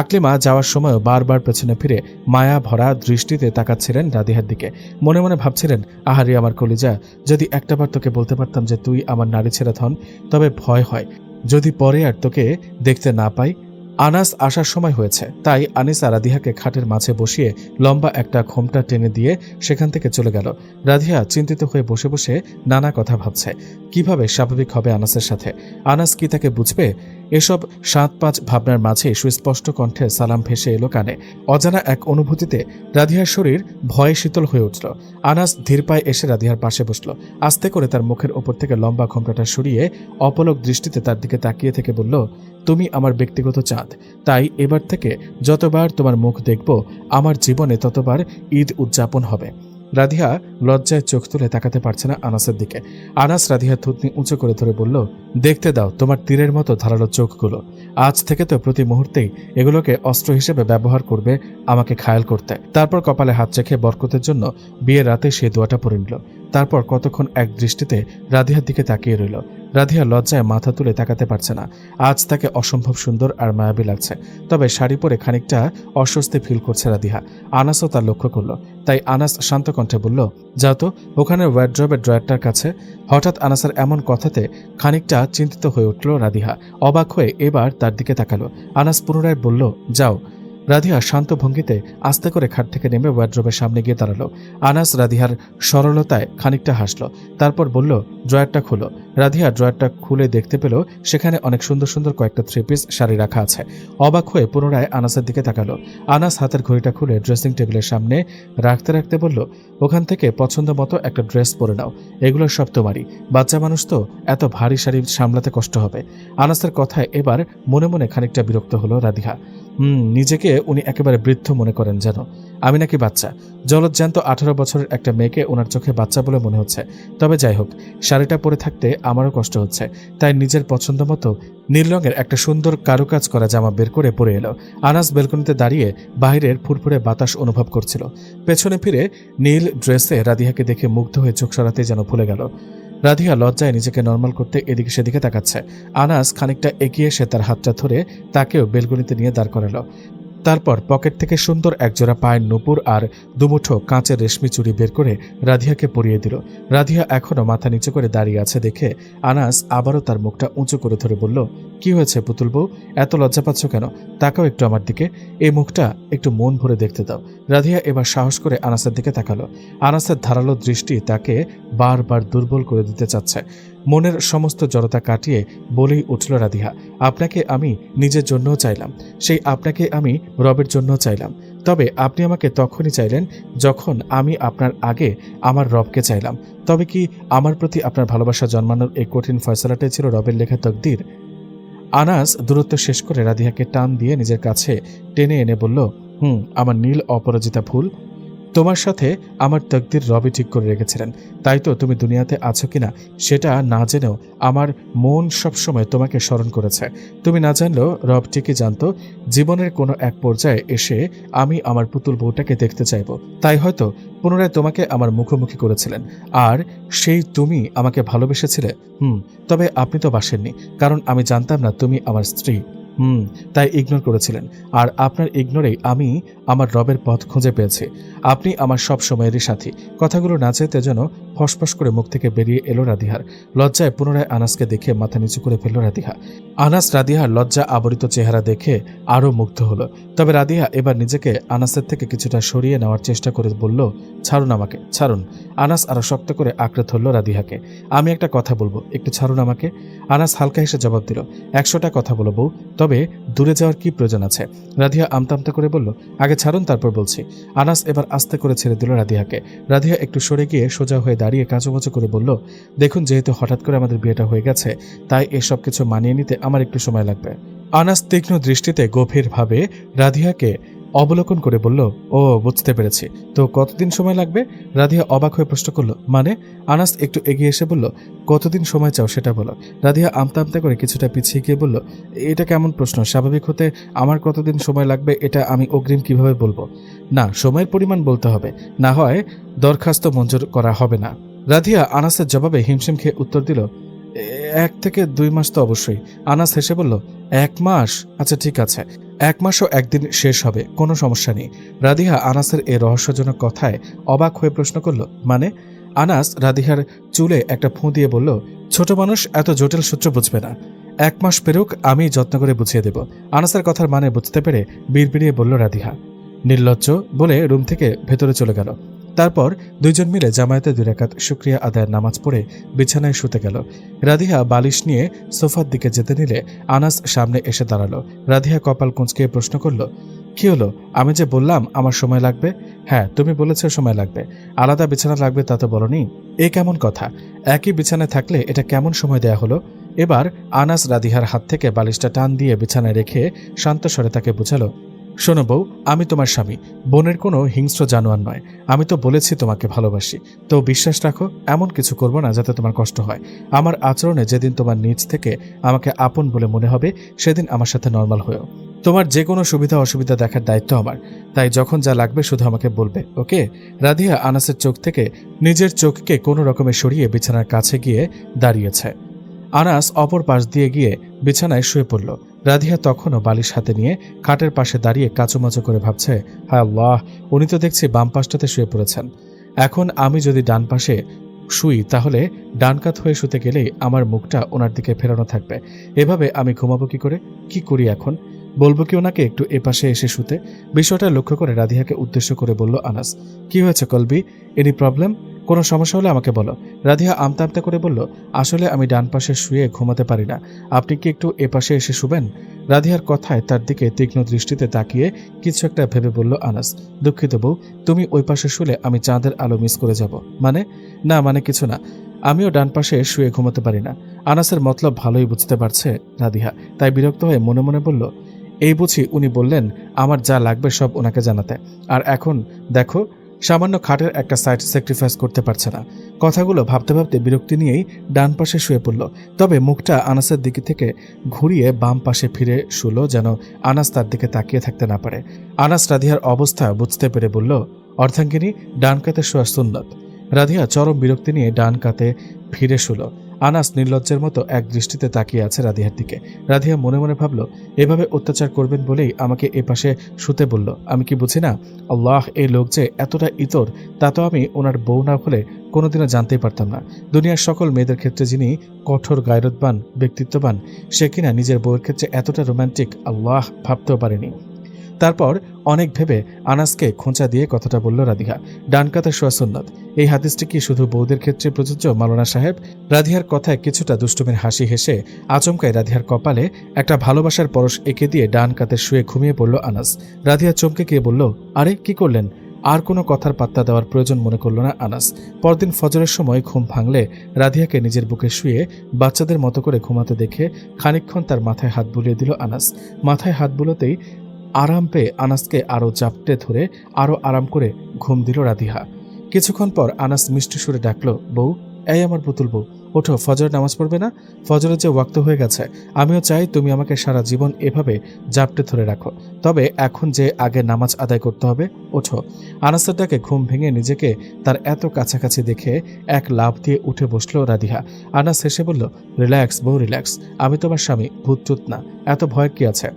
আকলিমা যাওয়ার সময়ও বারবার পেছনে ফিরে মায়া ভরা দৃষ্টিতে তাকাচ্ছিলেন রাধিয়ার দিকে। মনে মনে ভাবছিলেন, আহারে আমার কলিজা, যদি একটাবার তোকে বলতে পারতাম যে তুই আমার নারী ছেড়ে ধন, তবে ভয় হয় যদি পরে আর তোকে দেখতে না পাই। আনাস আসার সময় হয়েছে, তাই আনিসা রাধিয়াকে খাটের মাঝে বসিয়ে লম্বা একটা ঘোমটা টেনে দিয়ে সেখান থেকে চলে গেল। রাধিয়া চিন্তিত হয়ে বসে বসে নানা কথা ভাবছে, কিভাবে স্বাভাবিক হবে আনাসের সাথে। আনাস কি তাকে বুঝবে? এসব 7-5 ভাবনার মাঝে সুস্পষ্ট কণ্ঠে সালাম ভেসে এলো কানে। অজানা এক অনুভূতিতে রাধিয়ার শরীর ভয়ে শীতল হয়ে উঠল। আনাস ধীর পায়ে এসে রাধিয়ার পাশে বসল। আস্তে করে তার মুখের ওপর থেকে লম্বা ঘোমটাটা সরিয়ে অপলক দৃষ্টিতে তার দিকে তাকিয়ে থেকে বলল, তুমি আমার ব্যক্তিগত চাঁদ, তাই এবার থেকে যতবার তোমার মুখ দেখব আমার জীবনে ততবার ঈদ উদযাপন হবে। রাধিয়া লজ্জায় চোখ তুলে তাকাতে পারছে না আনাসের দিকে। আনাস রাধিয়ার থুতনি উঁচু করে ধরে বলল, দেখতে দাও তোমার তীরের মতো ধারালো চোখগুলো। আজ থেকে তো প্রতি মুহূর্তেই এগুলোকে অস্ত্র হিসেবে ব্যবহার করবে আমাকে ঘায়েল করতে। তারপর কপালে হাত রেখে বরকতের জন্য বিয়ের রাতে সে দোয়াটা পড়ে নিল। তারপর কতক্ষণ এক দৃষ্টিতে রাধিয়ার দিকে তাকিয়ে রইল। রাধিয়া লজ্জায় মাথা তুলে তাকাতে পারছে না। আজ তাকে অসম্ভব সুন্দর আর মায়াবী লাগছে। তবে শাড়ি পরে খানিকটা অস্বস্তি ফিল করছে রাধিয়া। আনাসও তার লক্ষ্য করলো। তাই আনাস শান্ত কণ্ঠে বলল, যাও তো ওখানে ওয়ার্ড্রবের ড্রয়ারটার কাছে। হঠাৎ আনাসের এমন কথাতে খানিকটা চিন্তিত হয়ে উঠল রাধিয়া। অবাক হয়ে এবার তার দিকে তাকালো। আনাস পুনরায় বলল, যাও। রাধিয়া শান্ত ভঙ্গিতে আস্তে করে খাট থেকে নেমে ওয়ার্ড্রোবের সামনে গিয়ে দাঁড়ালো। আনাস রাধিয়ার সরলতায় খানিকটা হাসল। তারপর বলল, ড্রয়ারটা খুলো। রাধিয়া ড্রয়ারটা খুলে দেখতে পেল সেখানে অনেক সুন্দর সুন্দর কয়েকটা 3 পিস শাড়ি রাখা আছে। অবাক হয়ে পুনরায় আনাসের দিকে তাকালো। আনাস হাতের ঘড়িটা খুলে ড্রেসিং টেবিলের সামনে রাখতে রাখতে বলল, ওখান থেকে পছন্দ মতো একটা ড্রেস পরে নাও। এগুলো সব তোমারই। বাচ্চা মানুষ তো, এত ভারী শাড়ি সামলাতে কষ্ট হবে। আনাসের কথায় এবার মনে মনে খানিকটা বিরক্ত হলো রাধিয়া। নিজেকে উনি একেবারে বৃদ্ধ মনে করেন যেন। আমি নাকি বাচ্চা? জলজ্জান্ত 18 বছরের একটা মেয়েকে ওনার চোখে বাচ্চা বলে মনে হচ্ছে। তবে যাই হোক, শাড়িটা পরে থাকতে আমারও কষ্ট হচ্ছে। তাই নিজের পছন্দ মতো নীল রঙের একটা সুন্দর কারুকাজ করা জামা বের করে পরে এলো। আনাস বেলকনিতে দাঁড়িয়ে বাইরের ফুরফুরে বাতাস অনুভব করছিল। পেছনে ফিরে নীল ড্রেসে রাধিয়াকে দেখে মুগ্ধ হয়ে চোখ সরাতে যেন ভুলে গেল। রাধিয়া লজ্জায় নিজেকে নর্মাল করতে এদিকে সেদিকে তাকাচ্ছে। আনাস খানিকটা এগিয়ে এসে তার হাতটা ধরে তাকেও বেলকনিতে নিয়ে দাঁড় করালো। তারপর পকেট থেকে সুন্দর একজোড়া পায়ের নুপুর আর দুমুঠো কাঁচের রেশমি চুড়ি বের করে রাধিয়াকে পরিয়ে দিল। রাধিয়া এখনো মাথা নিচু করে দাঁড়িয়ে আছে দেখে আনাস আবারও তার মুখটা উঁচু করে ধরে বলল, কি হয়েছে পুতুল বউ? এত লজ্জা পাচ্ছ কেন? তাকাও একটু আমার দিকে। এই মুখটা একটু মন ভরে দেখতে দাও। রাধিয়া এবার সাহস করে আনাসের দিকে তাকালো। আনাসের ধারালো দৃষ্টি তাকে বারবার দুর্বল করে দিতে চাচ্ছে। মনের সমস্ত জড়তা কাটিয়ে বলেই উঠল রাধিয়া, আপনাকে আমি নিজের জন্যও চাইলাম, সেই আপনাকে আমি রবের জন্যও চাইলাম। তবে আপনি আমাকে তখনই চাইলেন যখন আমি আপনার আগে আমার রবকে চাইলাম। তবে কি আমার প্রতি আপনার ভালোবাসা জন্মানোর এই কঠিন ফয়সালাটাই ছিল রবের লেখা তকদির? আনাস দূরত্ব শেষ করে রাধিয়াকে টান দিয়ে নিজের কাছে টেনে এনে বলল, আমার নীল অপরাজিতা ফুল, তোমার সাথে আমার তকদির রবি ঠিক করে রেখেছিলেন। তাই তো তুমি দুনিয়াতে আছো কিনা সেটা না জেনেও আমার মন সবসময় তোমাকে স্মরণ করেছে। তুমি না জানলেও রব ঠিকই জানতো জীবনের কোনো এক পর্যায়ে এসে আমি আমার পুতুল বউটাকে দেখতে চাইব। তাই হয়তো পুনরায় তোমাকে আমার মুখোমুখি করেছিলেন। আর সেই তুমি আমাকে ভালোবেসেছিলে। তবে আপনি তো বাসেননি, কারণ আমি জানতাম না তুমি আমার স্ত্রী। তাই ইগনোর করেছিলেন। আর আপনার ইগনোরেই আমি আমার রবের পথ খুঁজে পেয়েছি। আপনি আমার সব সময়েরই সাথী। কথাগুলো না চাইতে যেন ফসফস করে মুখ থেকে বেরিয়ে এলো রাধিহার। লজ্জায় পুনরায় আনাসকে দেখে মাথা নিচু করে ফেলল রাধিহা। আনাস রাধিহার লজ্জা আবরিত চেহারা দেখে আরও মুগ্ধ হলো। তবে রাধিহা এবার নিজেকে আনাসের থেকে কিছুটা সরিয়ে নেওয়ার চেষ্টা করে বলল, ছাড়ুন আমাকে, ছাড়ুন। আনাস আরো শক্ত করে আঁকড়ে ধরল রাধিহাকে। আমি একটা কথা বলবো, একটু ছাড়ুন আমাকে। আনাস হালকা হেসে জবাব দিল, 100টা কথা বলো বউ, তবে দূরে যাওয়ার কি প্রয়োজন আছে? রাধিয়া আমতা আমতা করে বলল, আগে ছাড়ুন তারপর বলছি। আনাস এবার আস্তে করে ছেড়ে দিল রাধিয়াকে। রাধিয়া একটু সরে গিয়ে সোজা হয়ে দাঁড়িয়ে কাঁচুমাচু করে বলল, দেখুন যেহেতু হঠাৎ করে আমাদের বিয়েটা হয়ে গেছে, তাই এসব কিছু মানিয়ে নিতে আমার একটু সময় লাগবে। আনাস তীক্ষ্ণ দৃষ্টিতে গভীরভাবে রাধিয়াকে অবলোকন করে বলল, ও বুঝতে পেরেছি, তো কতদিন সময় লাগবে? রাধিয়া অবাক হয়ে প্রশ্ন করল, মানে? আনাস একটু এগিয়ে এসে বলল, কতদিন সময় চাও সেটা বলো। রাধিয়া আমতা আমতা করে কিছুটা পিছিয়ে গিয়ে বলল, এটা কেমন প্রশ্ন? স্বাভাবিক হতে আমার কতদিন সময় লাগবে এটা আমি অগ্রিম কিভাবে বলবো? না, সময়ের পরিমাণ বলতে হবে, না হয় দরখাস্ত মঞ্জুর করা হবে না। রাধিয়া আনাসের জবাবে হিমশিম খেয়ে উত্তর দিল, 1 থেকে 2 মাস তো অবশ্যই। আনাস হেসে বলল, 1 মাস? আচ্ছা ঠিক আছে, 1 মাসও একদিন শেষ হবে, কোনো সমস্যা নেই। রাধিহা আনাসের এই রহস্যজনক কথায় অবাক হয়ে প্রশ্ন করল, মানে? আনাস রাধিহার চুলে একটা ফুঁ দিয়ে বলল, ছোট মানুষ এত জটিল সূত্র বুঝবে না। 1 মাস পেরুক, আমি যত্ন করে বুঝিয়ে দেব। আনাসের কথার মানে বুঝতে পেরে বিড়বিড়িয়ে বলল রাধিহা। নির্লজ্জ বলে রুম থেকে ভেতরে চলে গেল। তারপর দুইজন মিলে জামায়াতে 2 রাকাত শুকরিয়া আদায়ের নামাজ পড়ে বিছানায় শুতে গেল। রাধিহা বালিশ নিয়ে সোফার দিকে যেতে নিলে আনাস সামনে এসে দাঁড়ালো। রাধিহা কপাল কুঁচকে প্রশ্ন করল, কি হলো? আমি যে বললাম আমার সময় লাগবে। হ্যাঁ, তুমি বলেছ সময় লাগবে, আলাদা বিছানা লাগবে তা তো বলনি। এ কেমন কথা? একই বিছানায় থাকলে এটা কেমন সময় দেয়া হলো? এবার আনাস রাধিহার হাত থেকে বালিশটা টান দিয়ে বিছানায় রেখে শান্ত স্বরে তাকে বুঝালো, শোনো বউ, আমি তোমার স্বামী, বোনের কোনো হিংস্র জানোয়ার নয়। আমি তো বলেছি তোমাকে ভালোবাসি, তো বিশ্বাস রাখো, এমন কিছু করব না যাতে তোমার কষ্ট হয়। আমার আচরণে যেদিন তোমার নিজ থেকে আমাকে আপন বলে মনে হবে সেদিন আমার সাথে নর্মাল হয়েও। তোমার যে কোনো সুবিধা অসুবিধা দেখার দায়িত্ব আমার, তাই যখন যা লাগবে শুধু আমাকে বলবে, ওকে? রাধিয়া আনাসের চোখ থেকে নিজের চোখকে কোনো রকমে সরিয়ে বিছানার কাছে গিয়ে দাঁড়িয়েছে। আনাস অপর পাশ দিয়ে গিয়ে বিছানায় শুয়ে পড়ল। রাধিয়া তখনও বালিশ হাতে নিয়ে খাটের পাশে দাঁড়িয়ে কাচুমাচু করে ভাবছে, হায় আল্লাহ, উনি তো দেখছি বাম পাশটাতে শুয়ে পড়েছেন। এখন আমি যদি ডান পাশে শুই তাহলে ডান কাত হয়ে শুতে গেলেই আমার মুখটা ওনার দিকে ফেরানো থাকবে। এভাবে আমি ঘুমাবো কি করে? কি করি এখন? বলবো কি ওনাকে একটু এপাশে এসে শুতে? বিষয়টা লক্ষ্য করে রাধিয়াকে উদ্দেশ্য করে বলল আনাস, কি হয়েছে কলবি? Any problem? কোনো সমস্যা হলে আমাকে বলো। রাধিয়া আমতা আমতা করে বলল, আসলে আমি ডান পাশে শুয়ে ঘুমাতে পারি না, আপনি কি একটু এপাশে এসে শুবেন? রাধিয়ার কথায় তার দিকে তীক্ষ্ণ দৃষ্টিতে তাকিয়ে কিছু একটা ভেবে বলল আনাস, দুঃখিত বউ, তুমি ওই পাশে শুলে আমি চাঁদের আলো মিস করে যাব। মানে? না মানে কিছু না, আমিও ডান পাশে শুয়ে ঘুমাতে পারি না। আনাসের মতলব ভালোই বুঝতে পারছে রাধিয়া, তাই বিরক্ত হয়ে মনে মনে বলল, এই বুঝি উনি বললেন আমার যা লাগবে সব ওনাকে জানাতে, আর এখন দেখো সামান্য খাটের একটা সাইড স্যাক্রিফাইস করতে পারছে না। কথাগুলো ভাবতে ভাবতে বিরক্তি নিয়েই ডান পাশে শুয়ে পড়ল, তবে মুখটা আনাসের দিকে থেকে ঘুরিয়ে বাম পাশে ফিরে শুল যেন আনাস তার দিকে তাকিয়ে থাকতে না পারে। আনাস রাধিয়ার অবস্থা বুঝতে পেরে বলল, অর্ধাঙ্গিনী, ডান কাতে শোয়া সুন্নত। রাধিয়া চরম বিরক্তি নিয়ে ডান কাতে ফিরে শুল। আনাস নির্লজ্জের মতো এক দৃষ্টিতে তাকিয়ে আছে রাধিয়ার দিকে। রাধিয়া মনে মনে ভাবল, এভাবে অত্যাচার করবেন বলেই আমাকে এ পাশে শুতে বলল। আমি কি বুঝি না? আল্লাহ, এই লোক যে এতটা ইতর তা তো আমি ওনার বউ না হলে কোনোদিনও জানতেই পারতাম না। দুনিয়ার সকল মেয়েদের ক্ষেত্রে যিনি কঠোর গায়রতবান ব্যক্তিত্ববান, সে কিনা নিজের বউয়ের ক্ষেত্রে এতটা রোম্যান্টিক, আল্লাহ, ভাবতেও পারেনি। তারপর অনেক ভেবে আনাসকে খোঁচা দিয়ে কথাটা বলল রাধিয়া, ডান কাতে শোয়া সুন্নত। এই হাদিসটি কি শুধু বউদের ক্ষেত্রে প্রযোজ্য মাওলানা সাহেব? রাধিয়ার কথায় কিছুটা দুষ্টুমির হাসি হেসে আচমকায় রাধিয়ার কপালে একটা ভালোবাসার পরশ এঁকে দিয়ে ডান কাতে শুয়ে ঘুমিয়ে পড়ল আনাস। রাধিয়া চমকে গিয়ে বলল, আরে কি করলেন? আর কোনো কথার পাত্তা দেওয়ার প্রয়োজন মনে করল না আনাস। পরদিন ফজরের সময় ঘুম ভাঙলে রাধিয়াকে নিজের বুকে শুয়ে বাচ্চাদের মতো করে ঘুমাতে দেখে খানিকক্ষণ তার মাথায় হাত বুলিয়ে দিল আনাস। মাথায় হাত বুলোতেই আরাম পেয়ে আনাসকে আরও জাপটে ধরে আরও আরাম করে ঘুম দিল রাধিয়া। কিছুক্ষণ পর আনাস মিষ্টি সুরে ডাকল, বউ, এই আমার পুতুল বউ, ওঠো, ফজরের নামাজ পড়বে না? ফজরের যে ওয়াক্ত হয়ে গেছে, আমিও চাই তুমি আমাকে সারা জীবন এভাবে জাপটে ধরে রাখো, তবে এখন যে আগে নামাজ আদায় করতে হবে, ওঠো। আনাসের ডাকে ঘুম ভেঙে নিজেকে তার এত কাছাকাছি দেখে এক লাফ দিয়ে উঠে বসল রাধিয়া। আনাস হেসে বলল, রিল্যাক্স বউ, রিল্যাক্স, আমি তোমার স্বামী, ভূতচুত না, এত ভয়ের কি আছে?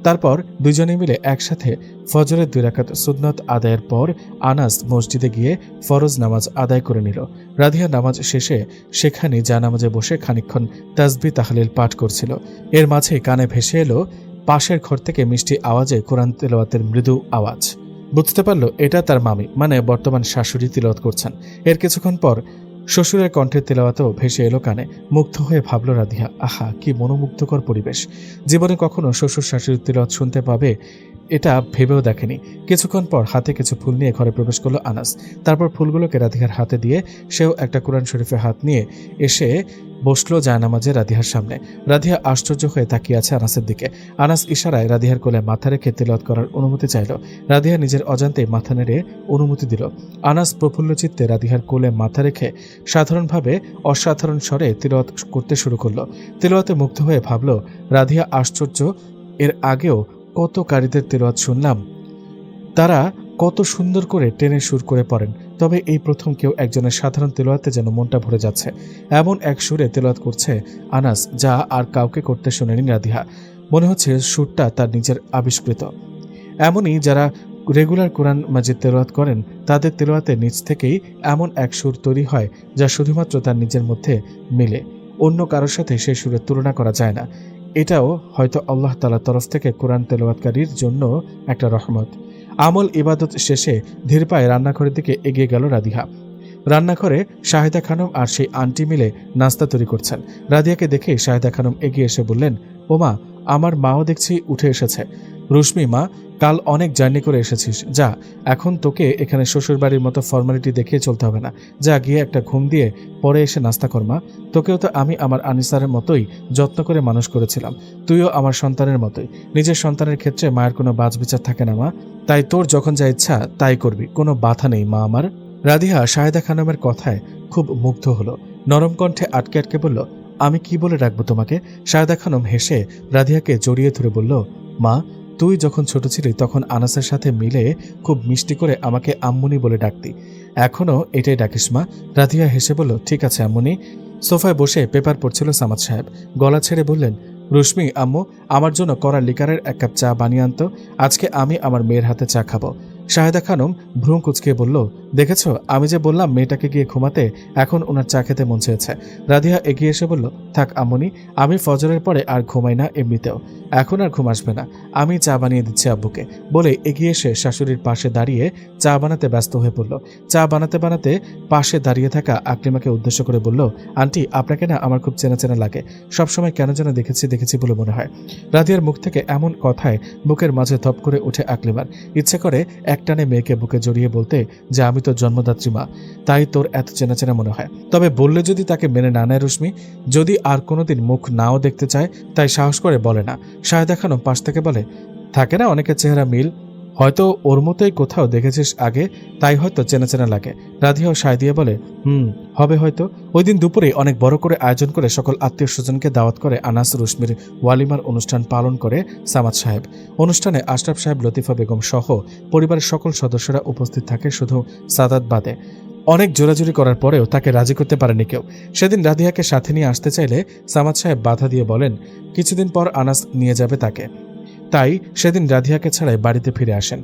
তারপর দুজনে মিলে একসাথে ফজরের 2 রাকাত সুন্নত আদায়ের পর আনাস মসজিদে গিয়ে ফরজ নামাজ আদায় করে নিল। রাধিয়া নামাজ শেষে সেখানে জানামাজে বসে খানিকক্ষণ তাসবিহ তাহলিল পাঠ করছিল। এর মাঝে কানে ভেসে এলো পাশের ঘর থেকে মিষ্টি আওয়াজে কোরআন তেলাওয়াতের মৃদু আওয়াজ। বুঝতে পারল এটা তার মামি, মানে বর্তমান শাশুড়ি তিলাওয়াত করছেন। এর কিছুক্ষণ পর শ্বশুরের কণ্ঠের তেলাওয়াতও ভেসে এলো কানে। মুগ্ধ হয়ে ভাবল রাধিয়া, আহা, কি মনোমুগ্ধকর পরিবেশ! জীবনে কখনো শ্বশুর শাশুড়ির তেলাওয়াত শুনতে পাবে এটা ভেবেও দেখেনি। কিছুক্ষণ পর হাতে কিছু ফুল নিয়ে ঘরে প্রবেশ করলো আনাস। তারপর ফুলগুলোকে রাধিয়ার হাতে দিয়ে সেও একটা কোরআন শরীফে হাত নিয়ে এসে বসলো জায়নামাজে রাধিয়ার সামনে। রাধিয়া আশ্চর্য হয়ে তাকিয়ে আছে আনাসের দিকে। আনাস ইশারায় রাধিয়ার কোলে মাথা রেখে তেলাওয়াত করার অনুমতি চাইল। রাধিয়া নিজের অজান্তেই মাথা নেড়ে অনুমতি দিল। আনাস প্রফুল্ল চিত্তে রাধিয়ার কোলে মাথা রেখে সাধারণভাবে অসাধারণ স্বরে তেলাওয়াত করতে শুরু করলো। তেলাওয়াতে মুগ্ধ হয়ে ভাবল, রাধিয়া আশ্চর্য, এর আগেও কত কারীদের তেলাওয়াত শুনলাম, তারা কত সুন্দর করে টেনে সুর করে পড়েন, তবে এই প্রথম কেউ একজনের সাধারণ তেলাওয়াতে যেন মনটা ভরে যাচ্ছে। এমন এক সুরে তেলাওয়াত করছে আনাস যা আর কাউকে করতে শোনেনি রাধিয়া। মনে হচ্ছে সুরটা তার নিজের আবিষ্কৃত। এমনই যারা রেগুলার কোরআন মাজিদ তেলাওয়াত করেন, তাদের তেলাওয়াতে নিজ থেকেই এমন এক সুর তৈরি হয় যা শুধুমাত্র তার নিজের মধ্যে মিলে, অন্য কারোর সাথে সেই সুরের তুলনা করা যায় না। এটাও হয়তো আল্লাহ তাআলার তরফ থেকে কোরআন তেলাওয়াতকারীর জন্য একটা রহমত। আমল ইবাদত শেষে ধীর পায়ে রান্নাঘরের দিকে এগিয়ে গেল রাধিয়া। রান্নাঘরে শাহিদা খানম আর সেই আন্টি মিলে নাস্তা তৈরি করছেন। রাধিয়াকে দেখে শাহিদা খানম এগিয়ে এসে বললেন, ওমা, আমার মাও দেখছি উঠে এসেছে। রুশমি মা, কাল অনেক জার্নি করে এসেছিস, যা এখন তোকে এখানে শ্বশুরবাড়ির মতো ফর্মালিটি দেখিয়ে চলতে হবে না। যা গিয়ে একটা ঘুম দিয়ে পরে এসে নাস্তা কর মা। তোকেও তো আমি আমার আনিসারের মতোই যত্ন করে মানুষ করেছিলাম, তুইও আমার সন্তানের মতোই। নিজের সন্তানের ক্ষেত্রে মায়ের কোনো বাছবিচার থাকে না মা, তাই তোর যখন যা ইচ্ছা তাই করবি, কোনো বাধা নেই মা আমার। রাধিয়া শাহেদা খানমের কথায় খুব মুগ্ধ হলো, নরম কণ্ঠে আটকে আটকে বলল, আমি কি বলে রাখবো তোমাকে? শাহেদা খানম হেসে রাধিয়াকে জড়িয়ে ধরে বলল, মা, তুই যখন ছোট ছিলি তখন আনাসের সাথে মিলে খুব মিষ্টি করে আমাকে আম্মুনি বলে ডাকতি, এখনও এটাই ডাকিস মা। রাধিয়া হেসে বলল, ঠিক আছে আম্মুনি। সোফায় বসে পেপার পড়ছিল সামাদ সাহেব, গলা ছেড়ে বললেন, রুশমি আম্মু, আমার জন্য কড়া লিকারের এক কাপ চা বানিয়ে আনতো, আজকে আমি আমার মেয়ের হাতে চা খাবো। শাহেদা খানম ভ্রু কুচকে বলল, দেখেছ, আমি যে বললাম মেয়েটাকে গিয়ে ঘুমাতে, এখন ওনার চা খেতে মন চেয়েছে। রাধিয়া এগিয়ে এসে বলল, থাক আম্মুনি, আমি ফজরের পরে আর ঘুমাই না এমনিতেও, এখন আর ঘুম আসবে না, আমি চা বানিয়ে দিচ্ছি আব্বুকে। বলে এগিয়ে এসে শাশুড়ির পাশে দাঁড়িয়ে চা বানাতে ব্যস্ত হয়ে পড়ল। চা বানাতে বানাতে পাশে দাঁড়িয়ে থাকা আকলিমাকে উদ্দেশ্য করে বলল, আন্টি, আপনাকে না আমার খুব চেনা চেনা লাগে, সবসময় কেন যেন দেখেছি দেখেছি বলে মনে হয়। রাধিয়ার মুখ থেকে এমন কথায় বুকের মাঝে ধপ করে উঠে আকলিমার, ইচ্ছে করে একটানে মেয়েকে বুকে জড়িয়ে বলতে যে আমি তো জন্মদাত্রী মা, তাই তোর এত চেনা চেনা মনে হয়। তবে বললে যদি তাকে মেনে না নেয় রুশমি, যদি আর কোনোদিন মুখ নাও দেখতে চায়, তাই সাহস করে বলে না। শাহেদা খানম পাশ থেকে বলে, থাকে না অনেকের চেহারা মিল, হয়তো ওর মতোই কোথাও দেখেছিস আগে, তাই হয়তো চেনা চেনা লাগে। রাধিয়াও সায় দিয়ে বলে, হবে হয়তো। ওই দিন দুপুরে অনেক বড় করে আয়োজন করে সকল আত্মীয় স্বজনকে দাওয়াত করে আনাস রুশমির ওয়ালিমার অনুষ্ঠান পালন করে সামাদ সাহেব। অনুষ্ঠানে আশরাফ সাহেব, লতিফা বেগম সহ পরিবারের সকল সদস্যরা উপস্থিত থাকে, শুধু সাদাত বাদে। অনেক জোরাজুরি করার পরেও তাকে রাজি করতে পারেনি কেউ। সেদিন রাধিয়াকে সাথে নিয়ে আসতে চাইলে সামাদ সাহেব বাধা দিয়ে বলেন, কিছুদিন পর আনাস নিয়ে যাবে তাকে, তাই সেদিন রাধিয়াকে ছাড়াই বাড়িতে ফিরে আসেন।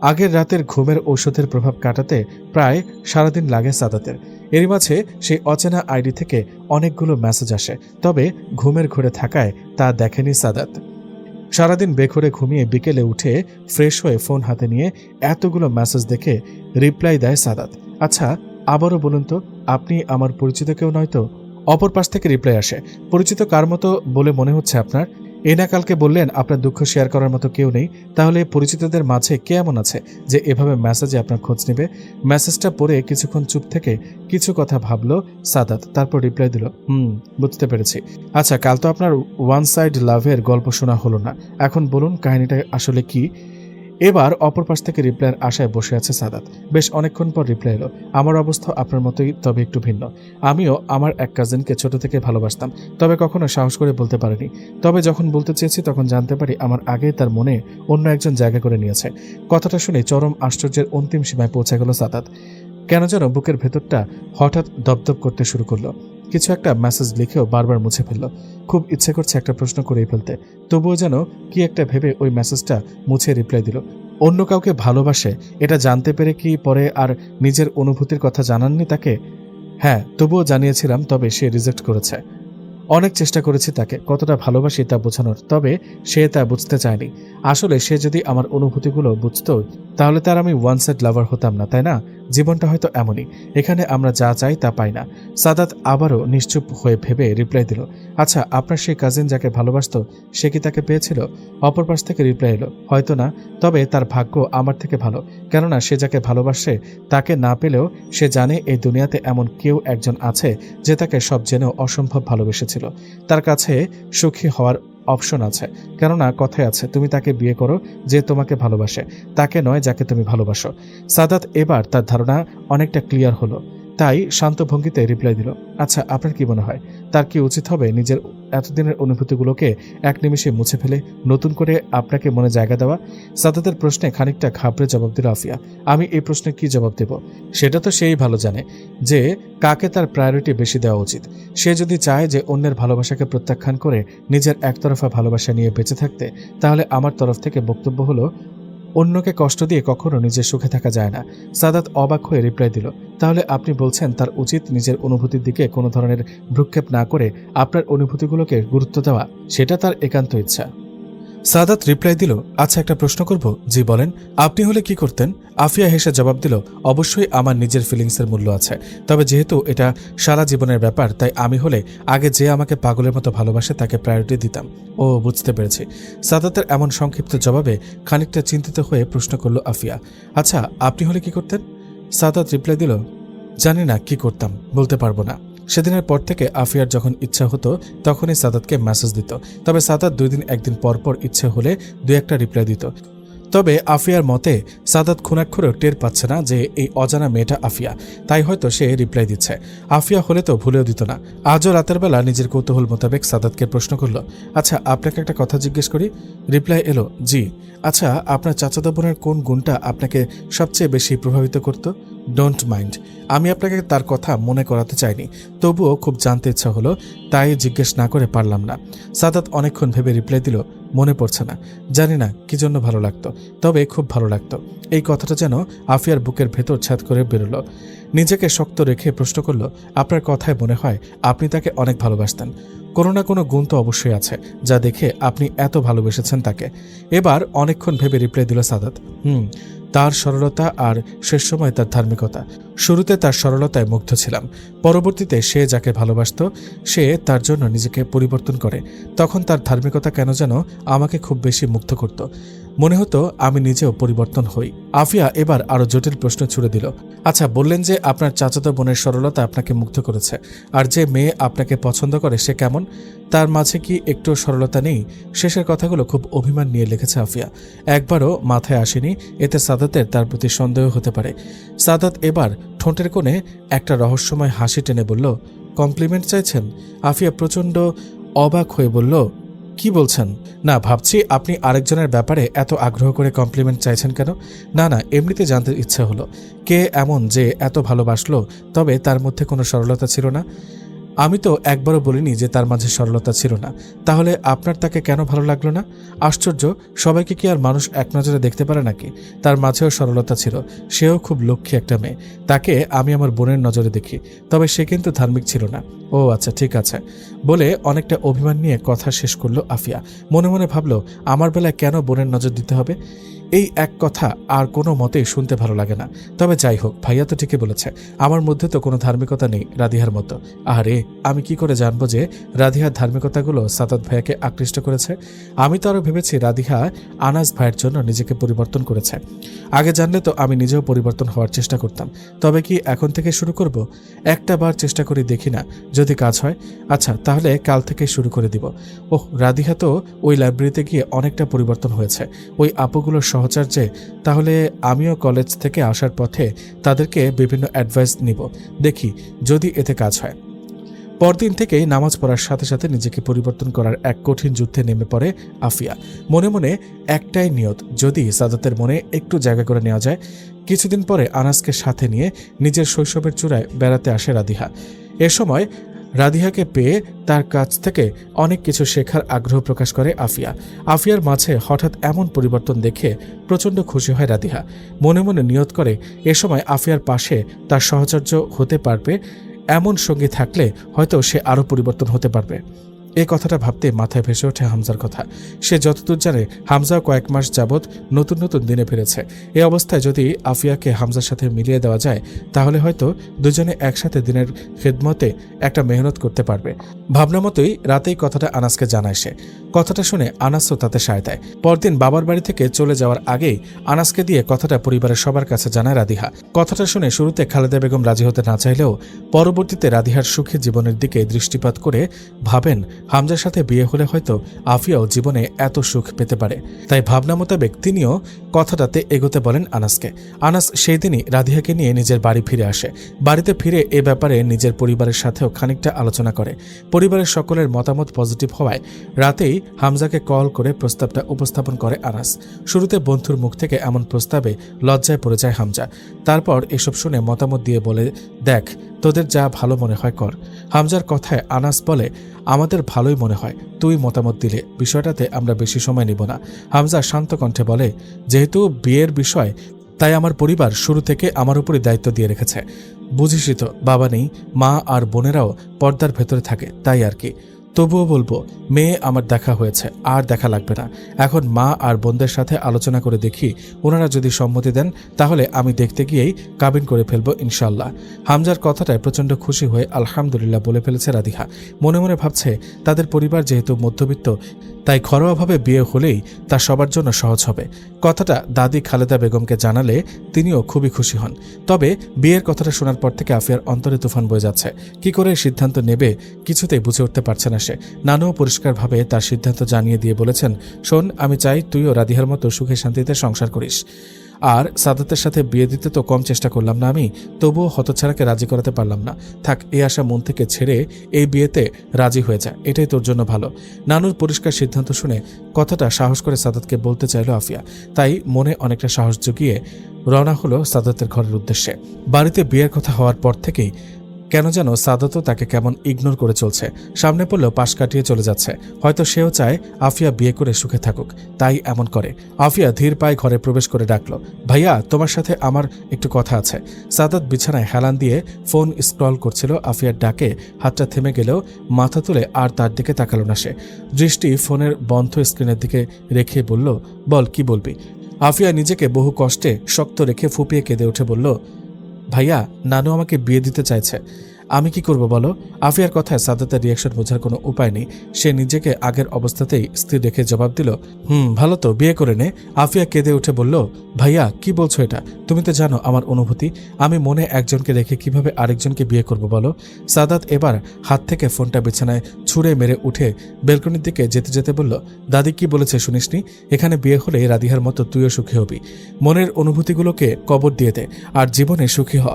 আগের রাতের ঘুমের ঔষধের প্রভাব কাটাতে প্রায় সারাদিন লাগে সাদাতের। এরই মাঝে সেই অচেনা আইডি থেকে অনেকগুলো মেসেজ আসে, তবে ঘুমের ঘোরে থাকায় তা দেখেনি সাদাত। সারাদিন বেঘরে ঘুমিয়ে বিকেলে উঠে ফ্রেশ হয়ে ফোন হাতে নিয়ে এতগুলো মেসেজ দেখে রিপ্লাই দেয় সাদাত, আচ্ছা আবারও বলুন তো, আপনি আমার পরিচিত কেউ নয় তো? অপর পাশ থেকে রিপ্লাই আসে, পরিচিত কার মতো বলে মনে হচ্ছে আপনার? এনা কালকে বললেন আপনার দুঃখ শেয়ার করার মতো কেউ নেই, তাহলে পরিচিতদের মাঝে কে এমন আছে যে এভাবে মেসেজে আপনার খোঁজ নেবে? মেসেজটা পড়ে কিছুক্ষণ চুপ থেকে কিছু কথা ভাবলো সাদাত, তারপর রিপ্লাই দিল, বুঝতে পেরেছি। আচ্ছা, কাল তো আপনার ওয়ান সাইড লাভের গল্প শোনা হলো না, এখন বলুন কাহিনীটা আসলে কি? এবার অপর পাশ থেকে রিপ্লাইয়ের আশায় বসে আছে সাদাত। বেশ অনেকক্ষণ পর রিপ্লাই এলো, আমার অবস্থা আপনার মতোই, তবে একটু ভিন্ন। আমিও আমার এক কাজিনকে ছোট থেকে ভালোবাসতাম, তবে কখনো সাহস করে বলতে পারিনি। তবে যখন বলতে চেয়েছি তখন জানতে পারি আমার আগেই তার মনে অন্য একজন জায়গা করে নিয়েছে। কথাটা শুনে চরম আশ্চর্যের অন্তিম সীমায় পৌঁছে গেল সাদাত। কেন যেন বুকের ভেতরটা হঠাৎ দপদপ করতে শুরু করলো। কিছু একটা মেসেজ লিখেও বারবার মুছে ফেলল। খুব ইচ্ছে করছে একটা প্রশ্ন করেই ফেলতে, তবুও যেন কি একটা ভেবে ওই মেসেজটা মুছে রিপ্লাই দিল, অন্য কাউকে ভালোবাসে এটা জানতে পেরে কি পরে আর নিজের অনুভূতির কথা জানাননি তাকে? হ্যাঁ, তবুও জানিয়েছিলাম, তবে সে রিজেক্ট করেছে। অনেক চেষ্টা করেছি তাকে কতটা ভালোবাসি তা বোঝানোর, তবে সে তা বুঝতে চায়নি। আসলে সে যদি আমার অনুভূতিগুলো বুঝতো তাহলে তার আমি ওয়ান সাইড লাভার হতাম না, তাই না? জীবনটা হয়তো এমনই, এখানে আমরা যা চাই তা পাই না। সাদাত আবারও নিশ্চুপ হয়ে ভেবে রিপ্লাই দিল, আচ্ছা আপনার সেই কাজিন যাকে ভালোবাসতো সে কি তাকে পেয়েছিল? অপর পাশ থেকে রিপ্লাই এলো, হয়তো না, তবে তার ভাগ্য আমার থেকে ভালো, কেননা সে যাকে ভালোবাসে তাকে না পেলেও সে জানে এই দুনিয়াতে এমন কেউ একজন আছে যে তাকে সব জেনেও অসম্ভব ভালোবেসেছিল। তার কাছে সুখী হওয়ার অপশন আছে, কেননা কথায় আছে তুমি তাকে বিয়ে করো যে তোমাকে ভালোবাসে, তাকে নয় যাকে তুমি ভালোবাসো। সাদাত এবার তার ধারণা অনেকটা ক্লিয়ার হলো, তাই শান্ত ভঙ্গিতে রিপ্লাই দিল, আচ্ছা আপনার কি মনে হয় তার কি উচিত হবে নিজের এতদিনের অনুভূতিগুলোকে এক নিমিষে মুছে ফেলে নতুন করে আপনাকে মনে জায়গা দেওয়া? সাদাতের প্রশ্নে খানিকটা ঘাবড়ে জবাব দিল আফিয়া, আমি এই প্রশ্নে কি জবাব দেব? সেটা তো সেই ভালো জানে যে কাকে তার প্রায়োরিটি বেশি দেওয়া উচিত। সে যদি চায় যে অন্যের ভালোবাসাকে প্রত্যাখ্যান করে নিজের একতরফা ভালোবাসা নিয়ে বেঁচে থাকতে, তাহলে আমার তরফ থেকে বক্তব্য হলো অন্যকে কষ্ট দিয়ে কখনো নিজের সুখে থাকা যায় না। সাদাত অবাক হয়ে রিপ্লাই দিল, তাহলে আপনি বলছেন তার উচিত নিজের অনুভূতির দিকে কোনো ধরনের ভ্রুক্ষেপ না করে আপনার অনুভূতিগুলোকে গুরুত্ব দেওয়া, সেটা তার একান্ত ইচ্ছা। সাদাত রিপ্লাই দিল, আচ্ছা একটা প্রশ্ন করব? জি বলেন। আপনি হলে কি করতেন? আফিয়া হেসে জবাব দিল, অবশ্যই আমার নিজের ফিলিংসের মূল্য আছে, তবে যেহেতু এটা সারা জীবনের ব্যাপার তাই আমি হলে আগে যে আমাকে পাগলের মতো ভালোবাসে তাকে প্রায়োরিটি দিতাম। ও বুঝতে পেরেছি। সাদাতের এমন সংক্ষিপ্ত জবাবে খানিকটা চিন্তিত হয়ে প্রশ্ন করল আফিয়া, আচ্ছা আপনি হলে কি করতেন? সাদাত রিপ্লাই দিল, জানি না কি করতাম, বলতে পারবো না। সেদিনের পর থেকে আফিয়ার যখন ইচ্ছা হতো তখনই সাদাতকে মেসেজ দিত, তবে সাদাত 2 দিন 1 দিন পর পর ইচ্ছে হলে 2-1টা রিপ্লাই দিত। তবে আফিয়ার মতে সাদাত খুনাক্ষরেও টের পাচ্ছে না যে এই অজানা মেয়েটা আফিয়া, তাই হয়তো সে রিপ্লাই দিচ্ছে। আফিয়া হলে তো ভুলেও দিত না। আজও রাতের বেলা নিজের কৌতূহল মোতাবেক সাদাতকে প্রশ্ন করল, আচ্ছা আপনাকে একটা কথা জিজ্ঞেস করি? রিপ্লাই এলো, জি। আচ্ছা আপনার চাচাতো বোনের কোন গুণটা আপনাকে সবচেয়ে বেশি প্রভাবিত করত? ডোন্ট মাইন্ড, আমি আপনাকে তার কথা মনে করাতে চাইনি, তবুও খুব জানতে ইচ্ছা হলো, তাই জিজ্ঞেস না করে পারলাম না। সাদাত অনেকক্ষণ ভেবে রিপ্লাই দিল, মনে পড়ছে না, জানি না কি জন্য ভালো লাগতো, তবে খুব ভালো লাগতো। এই কথাটা যেন আফিয়ার বুকের ভেতর ছাদ করে বেরোলো। নিজেকে শক্ত রেখে প্রশ্ন করল, আপনার কথায় মনে হয় আপনি তাকে অনেক ভালোবাসতেন। কোনো না কোনো গুণ তো অবশ্যই আছে যা দেখে আপনি এত ভালোবেসেছেন তাকে। এবার অনেকক্ষণ ভেবে রিপ্লাই দিল সাদাত, তার সরলতা আর শেষ সময় তার ধার্মিকতা। শুরুতে তার সরলতায় মুগ্ধ ছিলাম, পরবর্তীতে সে যাকে ভালোবাসত সে তার জন্য নিজেকে পরিবর্তন করে, তখন তার ধার্মিকতা কেন যেন আমাকে খুব বেশি মুগ্ধ করত। মনে হতো আমি নিজেও পরিবর্তন হই। আফিয়া এবার আরো জটিল প্রশ্ন ছুড়ে দিল, আচ্ছা বললেন যে আপনার চাচাতো বোনের সরলতা আপনাকে মুগ্ধ করেছে, আর যে মেয়ে আপনাকে পছন্দ করে সে কেমন? তার মাঝে কি একটু সরলতা নেই? শেষের কথাগুলো খুব অভিমান নিয়ে লিখেছে আফিয়া, একবারও মাথায় আসেনি এতে সাদাতের তার প্রতি সন্দেহ হতে পারে। সাদাত এবার ঠোঁটের কোণে একটা রহস্যময় হাসি টেনে বলল, কমপ্লিমেন্ট চাইছেন? আফিয়া প্রচণ্ড অবাক হয়ে বলল, কি বলছেন? না ভাবছি আপনি আরেকজনের ব্যাপারে এত আগ্রহ করে কমপ্লিমেন্ট চাইছেন কেন? না না, এমনিতে জানতে ইচ্ছা হলো, কে এমন যে এত ভালোবাসলো তবে তার মধ্যে কোনো সরলতা ছিল না? আমি তো একবারও বলিনি যে তার মাঝে সরলতা ছিল না, তাহলে আপনার তাকে কেন ভালো লাগলো না? আশ্চর্য, সবাইকে কি আর মানুষ এক নজরে দেখতে পারে নাকি? তার মাঝেও সরলতা ছিল, সেও খুব লক্ষ্মী একটা মেয়ে, তাকে আমি আমার বোনের নজরে দেখি, তবে সে কিন্তু ধার্মিক ছিল না। ও আচ্ছা ঠিক আছে, বলে অনেকটা অভিমান নিয়ে কথা শেষ করলো আফিয়া। মনে মনে ভাবলো, আমার বেলায় কেন বোনের নজর দিতে হবে? এই এক কথা আর কোনো মতেই শুনতে ভালো লাগে না। তবে যাই হোক, ভাইয়া তো ঠিকই বলেছে, আমার মধ্যে তো কোনো ধার্মিকতা নেই রাধিহার মতো। আরে আমি কি করে জানবো যে রাধিহার ধার্মিকতাগুলো সাদাত ভাইয়াকে আকৃষ্ট করেছে? আমি তো আরও ভেবেছি রাধিহা আনাস ভাইয়ের জন্য নিজেকে পরিবর্তন করেছে। আগে জানলে তো আমি নিজেও পরিবর্তন হওয়ার চেষ্টা করতাম। তবে কি এখন থেকে শুরু করব? একটা বার চেষ্টা করে দেখি না, যদি কাজ হয়। আচ্ছা তাহলে কাল থেকে শুরু করে দিব। ওহ, রাধিহা তো ওই লাইব্রেরিতে গিয়ে অনেকটা পরিবর্তন হয়েছে, ওই আপুগুলোর সহচর্যে। তাহলে আমিও কলেজ থেকে আসার পথে তাদেরকে বিভিন্ন অ্যাডভাইস নিব, দেখি যদি এতে কাজ হয়। পরদিন থেকেই নামাজ পড়ার সাথে সাথে নিজেকে পরিবর্তন করার এক কঠিন যুদ্ধে নেমে পড়ে আফিয়া। মনে মনে একটাই নিয়ত, যদি সাদাতের মনে একটু জায়গা করে নেওয়া যায়। কিছুদিন পরে আনাসকে সাথে নিয়ে নিজের শৈশবের চূড়ায় বেড়াতে আসে রাধিহা। এ সময় রাধিহাকে পেয়ে তার কাছ থেকে অনেক কিছু শেখার আগ্রহ প্রকাশ করে আফিয়া। আফিয়ার মাঝে হঠাৎ এমন পরিবর্তন দেখে প্রচণ্ড খুশি হয় রাধিহা। মনে মনে নিয়ত করে এ সময় আফিয়ার পাশে তার সহচর্য হতে পারবে, এমন সঙ্গী থাকলে হয়তো সে আরও পরিবর্তন হতে পারবে। এই কথাটা ভাবতে মাথায় ভেসে ওঠে হামজার কথা। সে যতদূর জানে হামজাও কয়েক মাস যাবৎ নতুন নতুন দিনে ফিরেছে। এই অবস্থায় যদি আফিয়াকে হামজার সাথে মিলিয়ে দেওয়া যায় তাহলে হয়তো দুজনে একসাথে দিনের খেদমতে একটা মেহনত করতে পারবে। ভাবনা মতোই রাতেই কথাটা আনাসকে জানায় সে। কথাটা শুনে আনাসও তাতে সায় দেয়। পরদিন বাবার বাড়ি থেকে চলে যাওয়ার আগেই আনাসকে দিয়ে কথাটা পরিবারের সবার কাছে জানায় রাধিহা। কথাটা শুনে শুরুতে খালেদা বেগম রাজি হতে না চাইলেও পরবর্তীতে রাধিহার সুখী জীবনের দিকে দৃষ্টিপাত করে ভাবেন হামজার সাথে বিয়ে হলে হয়তো আফিয়াও জীবনে এত সুখ পেতে পারে। তাই ভাবনা মোতাবেক তিনিও কথাটাতে এগোতে বলেন আনাসকে। আনাস সেই দিনই রাধিহাকে নিয়ে নিজের বাড়ি ফিরে আসে। বাড়িতে ফিরে এ ব্যাপারে নিজের পরিবারের সাথেও খানিকটা আলোচনা করে। পরিবারের সকলের মতামত পজিটিভ হওয়ায় রাতেই হামজাকে কল করে প্রস্তাবটা উপস্থাপন করে আনাস। শুরুতে বন্ধুর মুখ থেকে এমন প্রস্তাবে লজ্জায় পড়ে যায় হামজা। তারপর এসব শুনে মতামত দিয়ে বলে, দেখ তোদের যা ভালো মনে হয় কর। হামজার কথায় আনাস বলে, আমাদের ভালোই মনে হয়, তুই মতামত দিলে বিষয়টাতে আমরা বেশি সময় নিব না। হামজা শান্ত কণ্ঠে বলে, যেহেতু বিয়ের বিষয় তাই আমার পরিবার শুরু থেকে আমার উপরই দায়িত্ব দিয়ে রেখেছে। বুঝিসই তো বাবা নেই, মা আর বোনেরাও পর্দার ভেতরে থাকে, তাই আর কি। তবুও বলবো মেয়ে আমার দেখা হয়েছে, আর দেখা লাগবে না। এখন মা আর বোনদের সাথে আলোচনা করে দেখি, ওনারা যদি সম্মতি দেন তাহলে আমি দেখতে গিয়েই কাবিন করে ফেলবো ইনশাল্লাহ। হামজার কথাটায় প্রচণ্ড খুশি হয়ে আলহামদুলিল্লাহ বলে ফেলেছে রাদিহা। মনে মনে ভাবছে তাদের পরিবার যেহেতু মধ্যবিত্ত, তাই ঘরোয়াভাবে বিয়ে হলেই তা সবার জন্য সহজ হবে। কথাটা দাদি খালেদা বেগমকে জানালে তিনিও খুবই খুশি হন। তবে বিয়ের কথাটা শোনার পর থেকে আফিয়ার অন্তরে তুফান বয়ে যাচ্ছে। কি করে সিদ্ধান্ত নেবে কিছুতেই বুঝে উঠতে পারছে না সে। নানুও পরিষ্কারভাবে তার সিদ্ধান্ত জানিয়ে দিয়ে বলেছেন, শোন, আমি চাই তুইও রাদিহার মতো সুখে শান্তিতে সংসার করিস। আর সাদাতের সাথে বিয়ে দিতে তো কম চেষ্টা করলাম না আমি, তবুও হতছাড়াকে রাজি করাতে পারলাম না। থাক, এই আশা মন থেকে ছেড়ে এই বিয়েতে রাজি হয়ে যায়, এটাই তোর জন্য ভালো। নানুর পরিষ্কার সিদ্ধান্ত শুনে কথাটা সাহস করে সাদাতকে বলতে চাইল আফিয়া। তাই মনে অনেকটা সাহস জুগিয়ে রওনা হলো সাদাতের ঘরের উদ্দেশ্যে। বাড়িতে বিয়ের কথা হওয়ার পর থেকেই কেন যেন সাদাতও তাকে কেমন ইগনোর করে চলছে। সামনে পড়লেও পাশ কাটিয়ে চলে যাচ্ছে। হয়তো সেও চায় আফিয়া বিয়ে করে সুখে থাকুক, তাই এমন করে। আফিয়া ধীর পায়ে ঘরে প্রবেশ করে ডাকলো, ভাইয়া, তোমার সাথে আমার একটু কথা আছে। সাদাত বিছানায় হেলান দিয়ে ফোন স্ক্রল করছিল। আফিয়ার ডাকে হাতটা থেমে গেলেও মাথা তুলে আর তার দিকে তাকালো না সে। দৃষ্টি ফোনের বন্ধ স্ক্রিনের দিকে রেখে বলল, বল, কি বলবি? আফিয়া নিজেকে বহু কষ্টে শক্ত রেখে ফুপিয়ে কেঁদে উঠে বলল, ভাইয়া, নানু আমাকে বিয়ে দিতে চাইছে, আমি কি করব বলো? আফিয়ার কথায় সাদাতের রিয়াকশন বোঝার কোনো উপায় নেই। সে নিজেকে আগের অবস্থাতেই স্থির রেখে জবাব দিল, ভালো তো, বিয়ে করে নে। আফিয়া কেঁদে উঠে বলল, ভাইয়া, কি বলছো এটা? তুমি তো জানো আমার অনুভূতি। আমি মনে একজনকে রেখে কিভাবে আরেকজনকে বিয়ে করব বলো? সাদাত এবার হাত থেকে ফোনটা বিছানায় ছুঁড়ে মেরে উঠে বেলকনির দিকে যেতে যেতে বলল, দাদি কি বলেছে শুনিসনি? এখানে বিয়ে হলে রাদিহার মতো তুইও সুখী হবি। মনের অনুভূতিগুলোকে কবর দিয়ে দে আর জীবনে সুখী হ।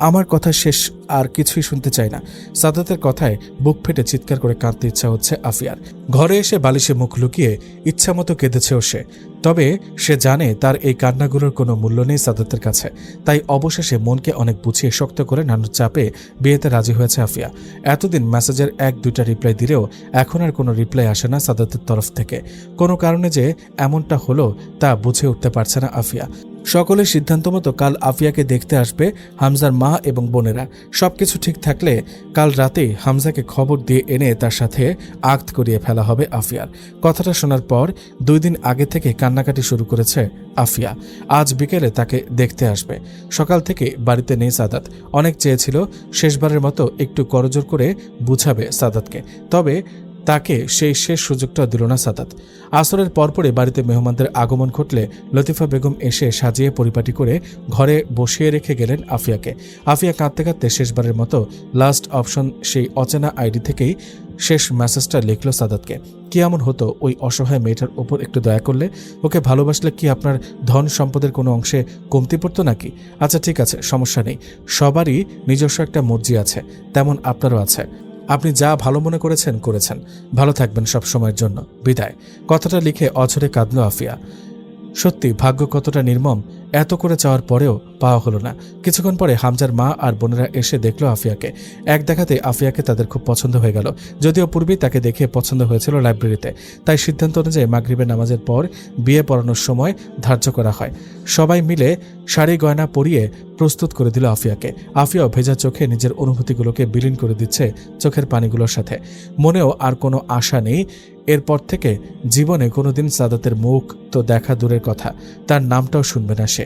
আমার কথা শেষ, আর কিছুই শুনতে চাই না। সাদাতের কথায় বুক ফেটে চিৎকার করে কাঁদতে ইচ্ছা হচ্ছে আফিয়ার। ঘরে এসে বালিশে মুখ লুকিয়ে ইচ্ছামতো কেঁদেছেও সে। তবে সে জানে তার এই কান্নাগুলোর কোনো মূল্য নেই সাদাতের কাছে। তাই অবশেষে মনকে অনেক বুঝিয়ে শক্ত করে নানুর চাপে বিয়েতে রাজি হয়েছে আফিয়া। এতদিন মেসেজের 1-2টা রিপ্লাই দিলেও এখন আর কোনো রিপ্লাই আসে না সাদাতের তরফ থেকে। কোনো কারণে যে এমনটা হলো তা বুঝে উঠতে পারছে না আফিয়া। সকলের সিদ্ধান্ত মতো কাল আফিয়াকে দেখতে আসবে হামজার মা এবং বোনেরা। সবকিছু ঠিক থাকলে কাল রাতেই হামজাকে খবর দিয়ে এনে তার সাথে আক্ত করিয়ে ফেলা হবে আফিয়ার। কথাটা শোনার পর 2 দিন আগে থেকে কান্নাকাটি শুরু করেছে আফিয়া। আজ বিকেলে তাকে দেখতে আসবে। সকাল থেকে বাড়িতে নেই সাদাত। অনেক চেয়েছিল শেষবারের মতো একটু করজোর করে বুঝাবে সাদাতকে, তবে তাকে সেই শেষ সুযোগটা দিল না সাদাত। আসরের পরপরই বাড়িতে মেহমানদের আগমন ঘটলে লতিফা বেগম এসে সাজিয়ে পরিপাটি করে ঘরে বসিয়ে রেখে গেলেন আফিয়াকে। আফিয়া কাঁদতে কাঁদতে শেষবারের মতো লাস্ট অপশন সেই অচেনা আইডি থেকেই শেষ মেসেজটা লিখল সাদাতকে। কি এমন হতো ওই অসহায় মেয়েটার ওপর একটু দয়া করলে? ওকে ভালোবাসলে কি আপনার ধন সম্পদের কোনো অংশে কমতি পড়তো নাকি? আচ্ছা ঠিক আছে, সমস্যা নেই। সবারই নিজস্ব একটা মর্জি আছে, তেমন আপনারও আছে। আপনি যা ভালো মনে করেছেন করেছেন। ভালো থাকবেন সব সময়ের জন্য। বিদায়। কথাটা লিখে অঝরে কাঁদল আফিয়া। সত্যি ভাগ্য কতটা নির্মম, এত করে চাওয়ার পরেও পাওয়া হলো না। কিছুক্ষণ পরে হামজার মা আর বোনেরা এসে দেখল আফিয়াকে। এক দেখাতে আফিয়াকে তাদের খুব পছন্দ হয়ে গেল। যদিও পূর্বেই তাকে দেখে পছন্দ হয়েছিল লাইব্রেরিতে, তাই সিদ্ধান্ত অনুযায়ী মাগরিবের নামাজের পর বিয়ে পড়ানোর সময় ধার্য করা হয়। সবাই মিলে শাড়ি গয়না পরিয়ে প্রস্তুত করে দিল আফিয়াকে। আফিয়াও ভেজা চোখে নিজের অনুভূতিগুলোকে বিলীন করে দিচ্ছে চোখের পানিগুলোর সাথে। মনেও আর কোনো আশা নেই এরপর থেকে জীবনে কোনোদিন সাদাতের মুখ তো দেখা দূরের কথা, তার নামটাও শুনবে না সে।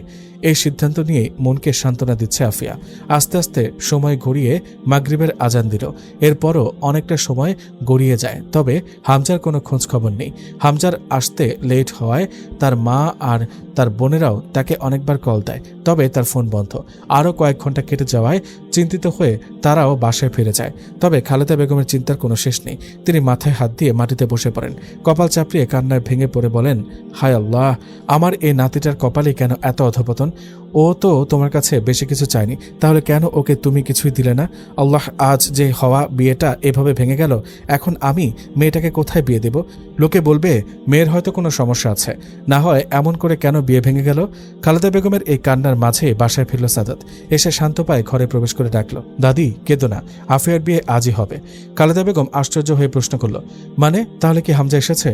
এই সিদ্ধান্ত নিয়ে মনকে সান্ত্বনা দিচ্ছে আফিয়া। আস্তে আস্তে সময় গড়িয়ে মাগরিবের আজান দিল। এরপরও অনেকটা সময় গড়িয়ে যায়, তবে হামজার কোনো খোঁজ খবর নেই। হামজার আসতে লেট হওয়ায় তার মা আর তার বোনেরাও তাকে অনেকবার কল দেয়, তবে তার ফোন বন্ধ। আরও কয়েক ঘন্টা কেটে যাওয়ায় চিন্তিত হয়ে তারাও বাসায় ফিরে যায়। তবে খালেদা বেগমের চিন্তার কোনো শেষ নেই। তিনি মাথায় হাত দিয়ে মাটিতে বসে পড়েন। কপাল চাপড়িয়ে কান্নায় ভেঙে পড়ে বলেন, হায় আল্লাহ, আমার এই নাতিটার কপালে কেন এত অধপতন? ও তো তোমার কাছে বেশি কিছু চায়নি, তাহলে কেন ওকে তুমি কিছুই দিলে না? আল্লাহ, আজ যে হওয়া বিয়েটা এভাবে ভেঙে গেল, এখন আমি মেয়েটাকে কোথায় বিয়ে দেব? লোকে বলবে মেয়ের হয়তো কোনো সমস্যা আছে, না হয় এমন করে কেন বিয়ে ভেঙে গেল? খালেদা বেগমের এই কান্নার মাঝে বাসায় ফিরল সাদাত। এসে শান্ত পায়ে ঘরে প্রবেশ করে ডাকল, দাদি, কেঁদো না, আফিয়ার বিয়ে আজই হবে। খালেদা বেগম আশ্চর্য হয়ে প্রশ্ন করল, মানে তাহলে কি হামজা এসেছে?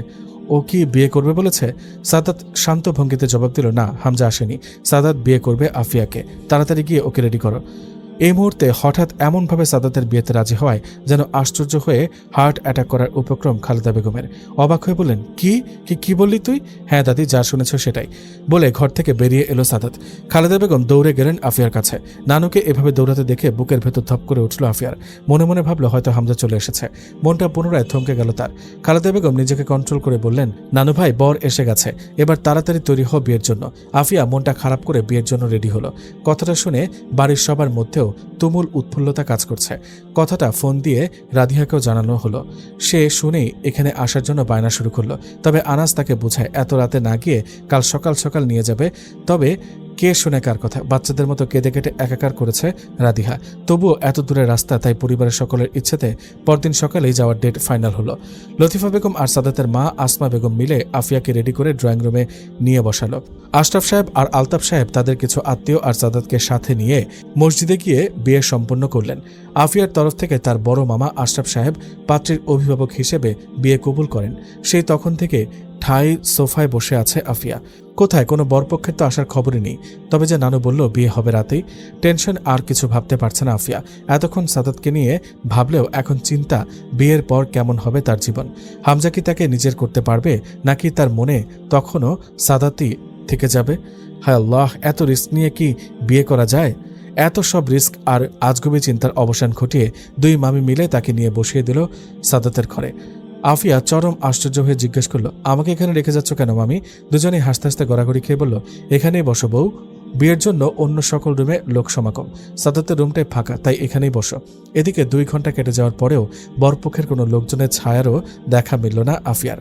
ও কি বিয়ে করবে বলেছে? সাদাত শান্ত ভঙ্গিতে জবাব দিল, না, হামজা আসেনি। সাদাত বিয়ে করবে আফিয়াকে। তাড়াতাড়ি গিয়ে ওকে রেডি করো। এই মুহূর্তে হঠাৎ এমনভাবে সাদাতের বিয়েতে রাজি হওয়ায় যেন আশ্চর্য হয়ে হার্ট অ্যাটাক করার উপক্রম খালেদা বেগমের। অবাক হয়ে বললেন, কি কি বললি তুই? হ্যাঁ দাদি, যা শুনেছ সেটাই বলে ঘর থেকে বেরিয়ে এলো সাদাত। খালেদা বেগম দৌড়ে গেলেন আফিয়ার কাছে। নানুকে এভাবে দৌড়াতে দেখে বুকের ভেতর ধপ করে উঠল আফিয়ার। মনে মনে ভাবল হয়তো হামজা চলে এসেছে। মনটা পুনরায় থমকে গেল তার। খালেদা বেগম নিজেকে কন্ট্রোল করে বললেন, নানু ভাই, বর এসে গেছে, এবার তাড়াতাড়ি তৈরি হও বিয়ের জন্য। আফিয়া মনটা খারাপ করে বিয়ের জন্য রেডি হলো। কথাটা শুনে বাড়ির সবার মধ্যেও তুমুল উৎফুল্লতা কাজ করছে। কথাটা ফোন দিয়ে রাধিয়াকেও জানানো হলো। সে শুনেই এখানে আসার জন্য বায়না শুরু করলো। তবে আনাস তাকে বোঝায় এত রাতে না গিয়ে কাল সকাল সকাল নিয়ে যাবে। তবে কে শুনে কার কথা? বাচ্চাদের মতো কেঁদে কেটে একাকার করেছে রাধিহা। তবুও এত দূরের রাস্তা, তাই পরিবারের সকলের ইচ্ছেতে পরদিন সকালেই যাওয়ার ডেট ফাইনাল হলো। লতিফা বেগম আর সাদাতের মা আসমা বেগম মিলে আফিয়াকে রেডি করে ড্রয়িং রুমে নিয়ে বসালো। আশরাফ সাহেব আর আলতাফ সাহেব তাদের কিছু আত্মীয় আর সাদাতকে সাথে নিয়ে মসজিদে গিয়ে বিয়ে সম্পন্ন করলেন। আফিয়ার তরফ থেকে তার বড় মামা আশরাফ সাহেব পাত্রীর অভিভাবক হিসেবে বিয়ে কবুল করেন। সেই তখন থেকে ঠাই সোফায় বসে আছে আফিয়া। কোথায় কোনো বরপক্ষের তো আসার খবরই নেই। তবে যে নানু বলল বিয়ে হবে রাতেই, টেনশন আর কিছু ভাবতে পারছে না আফিয়া। এতক্ষণ সাদাতকে নিয়ে ভাবলেও এখন চিন্তা বিয়ের পর কেমন হবে তার জীবন। হামজা কি তাকে নিজের করতে পারবে, নাকি তার মনে তখনও সাদাতই থেকে যাবে? হায় আল্লাহ, এত রিস্ক নিয়ে কি বিয়ে করা যায়? এত সব রিস্ক আর আজগুবি চিন্তার অবসান ঘটিয়ে দুই মামি মিলে তাকে নিয়ে বসিয়ে দিল সাদাতের ঘরে। আফিয়া চরম আশ্চর্য হয়ে জিজ্ঞেস করলো, আমাকে এখানে রেখে যাচ্ছ কেন মামি? দুজনেই হাসতে হাসতে গড়াগড়ি খেয়ে বলল, এখানেই বসো বউ, বিয়ের জন্য অন্য সকল রুমে লোক সমাগম, সাদাতের রুমটাই ফাঁকা, তাই এখানেই বসো। এদিকে 2 ঘন্টা কেটে যাওয়ার পরেও বরপক্ষের কোনো লোকজনের ছায়ারও দেখা মিলল না আফিয়ার।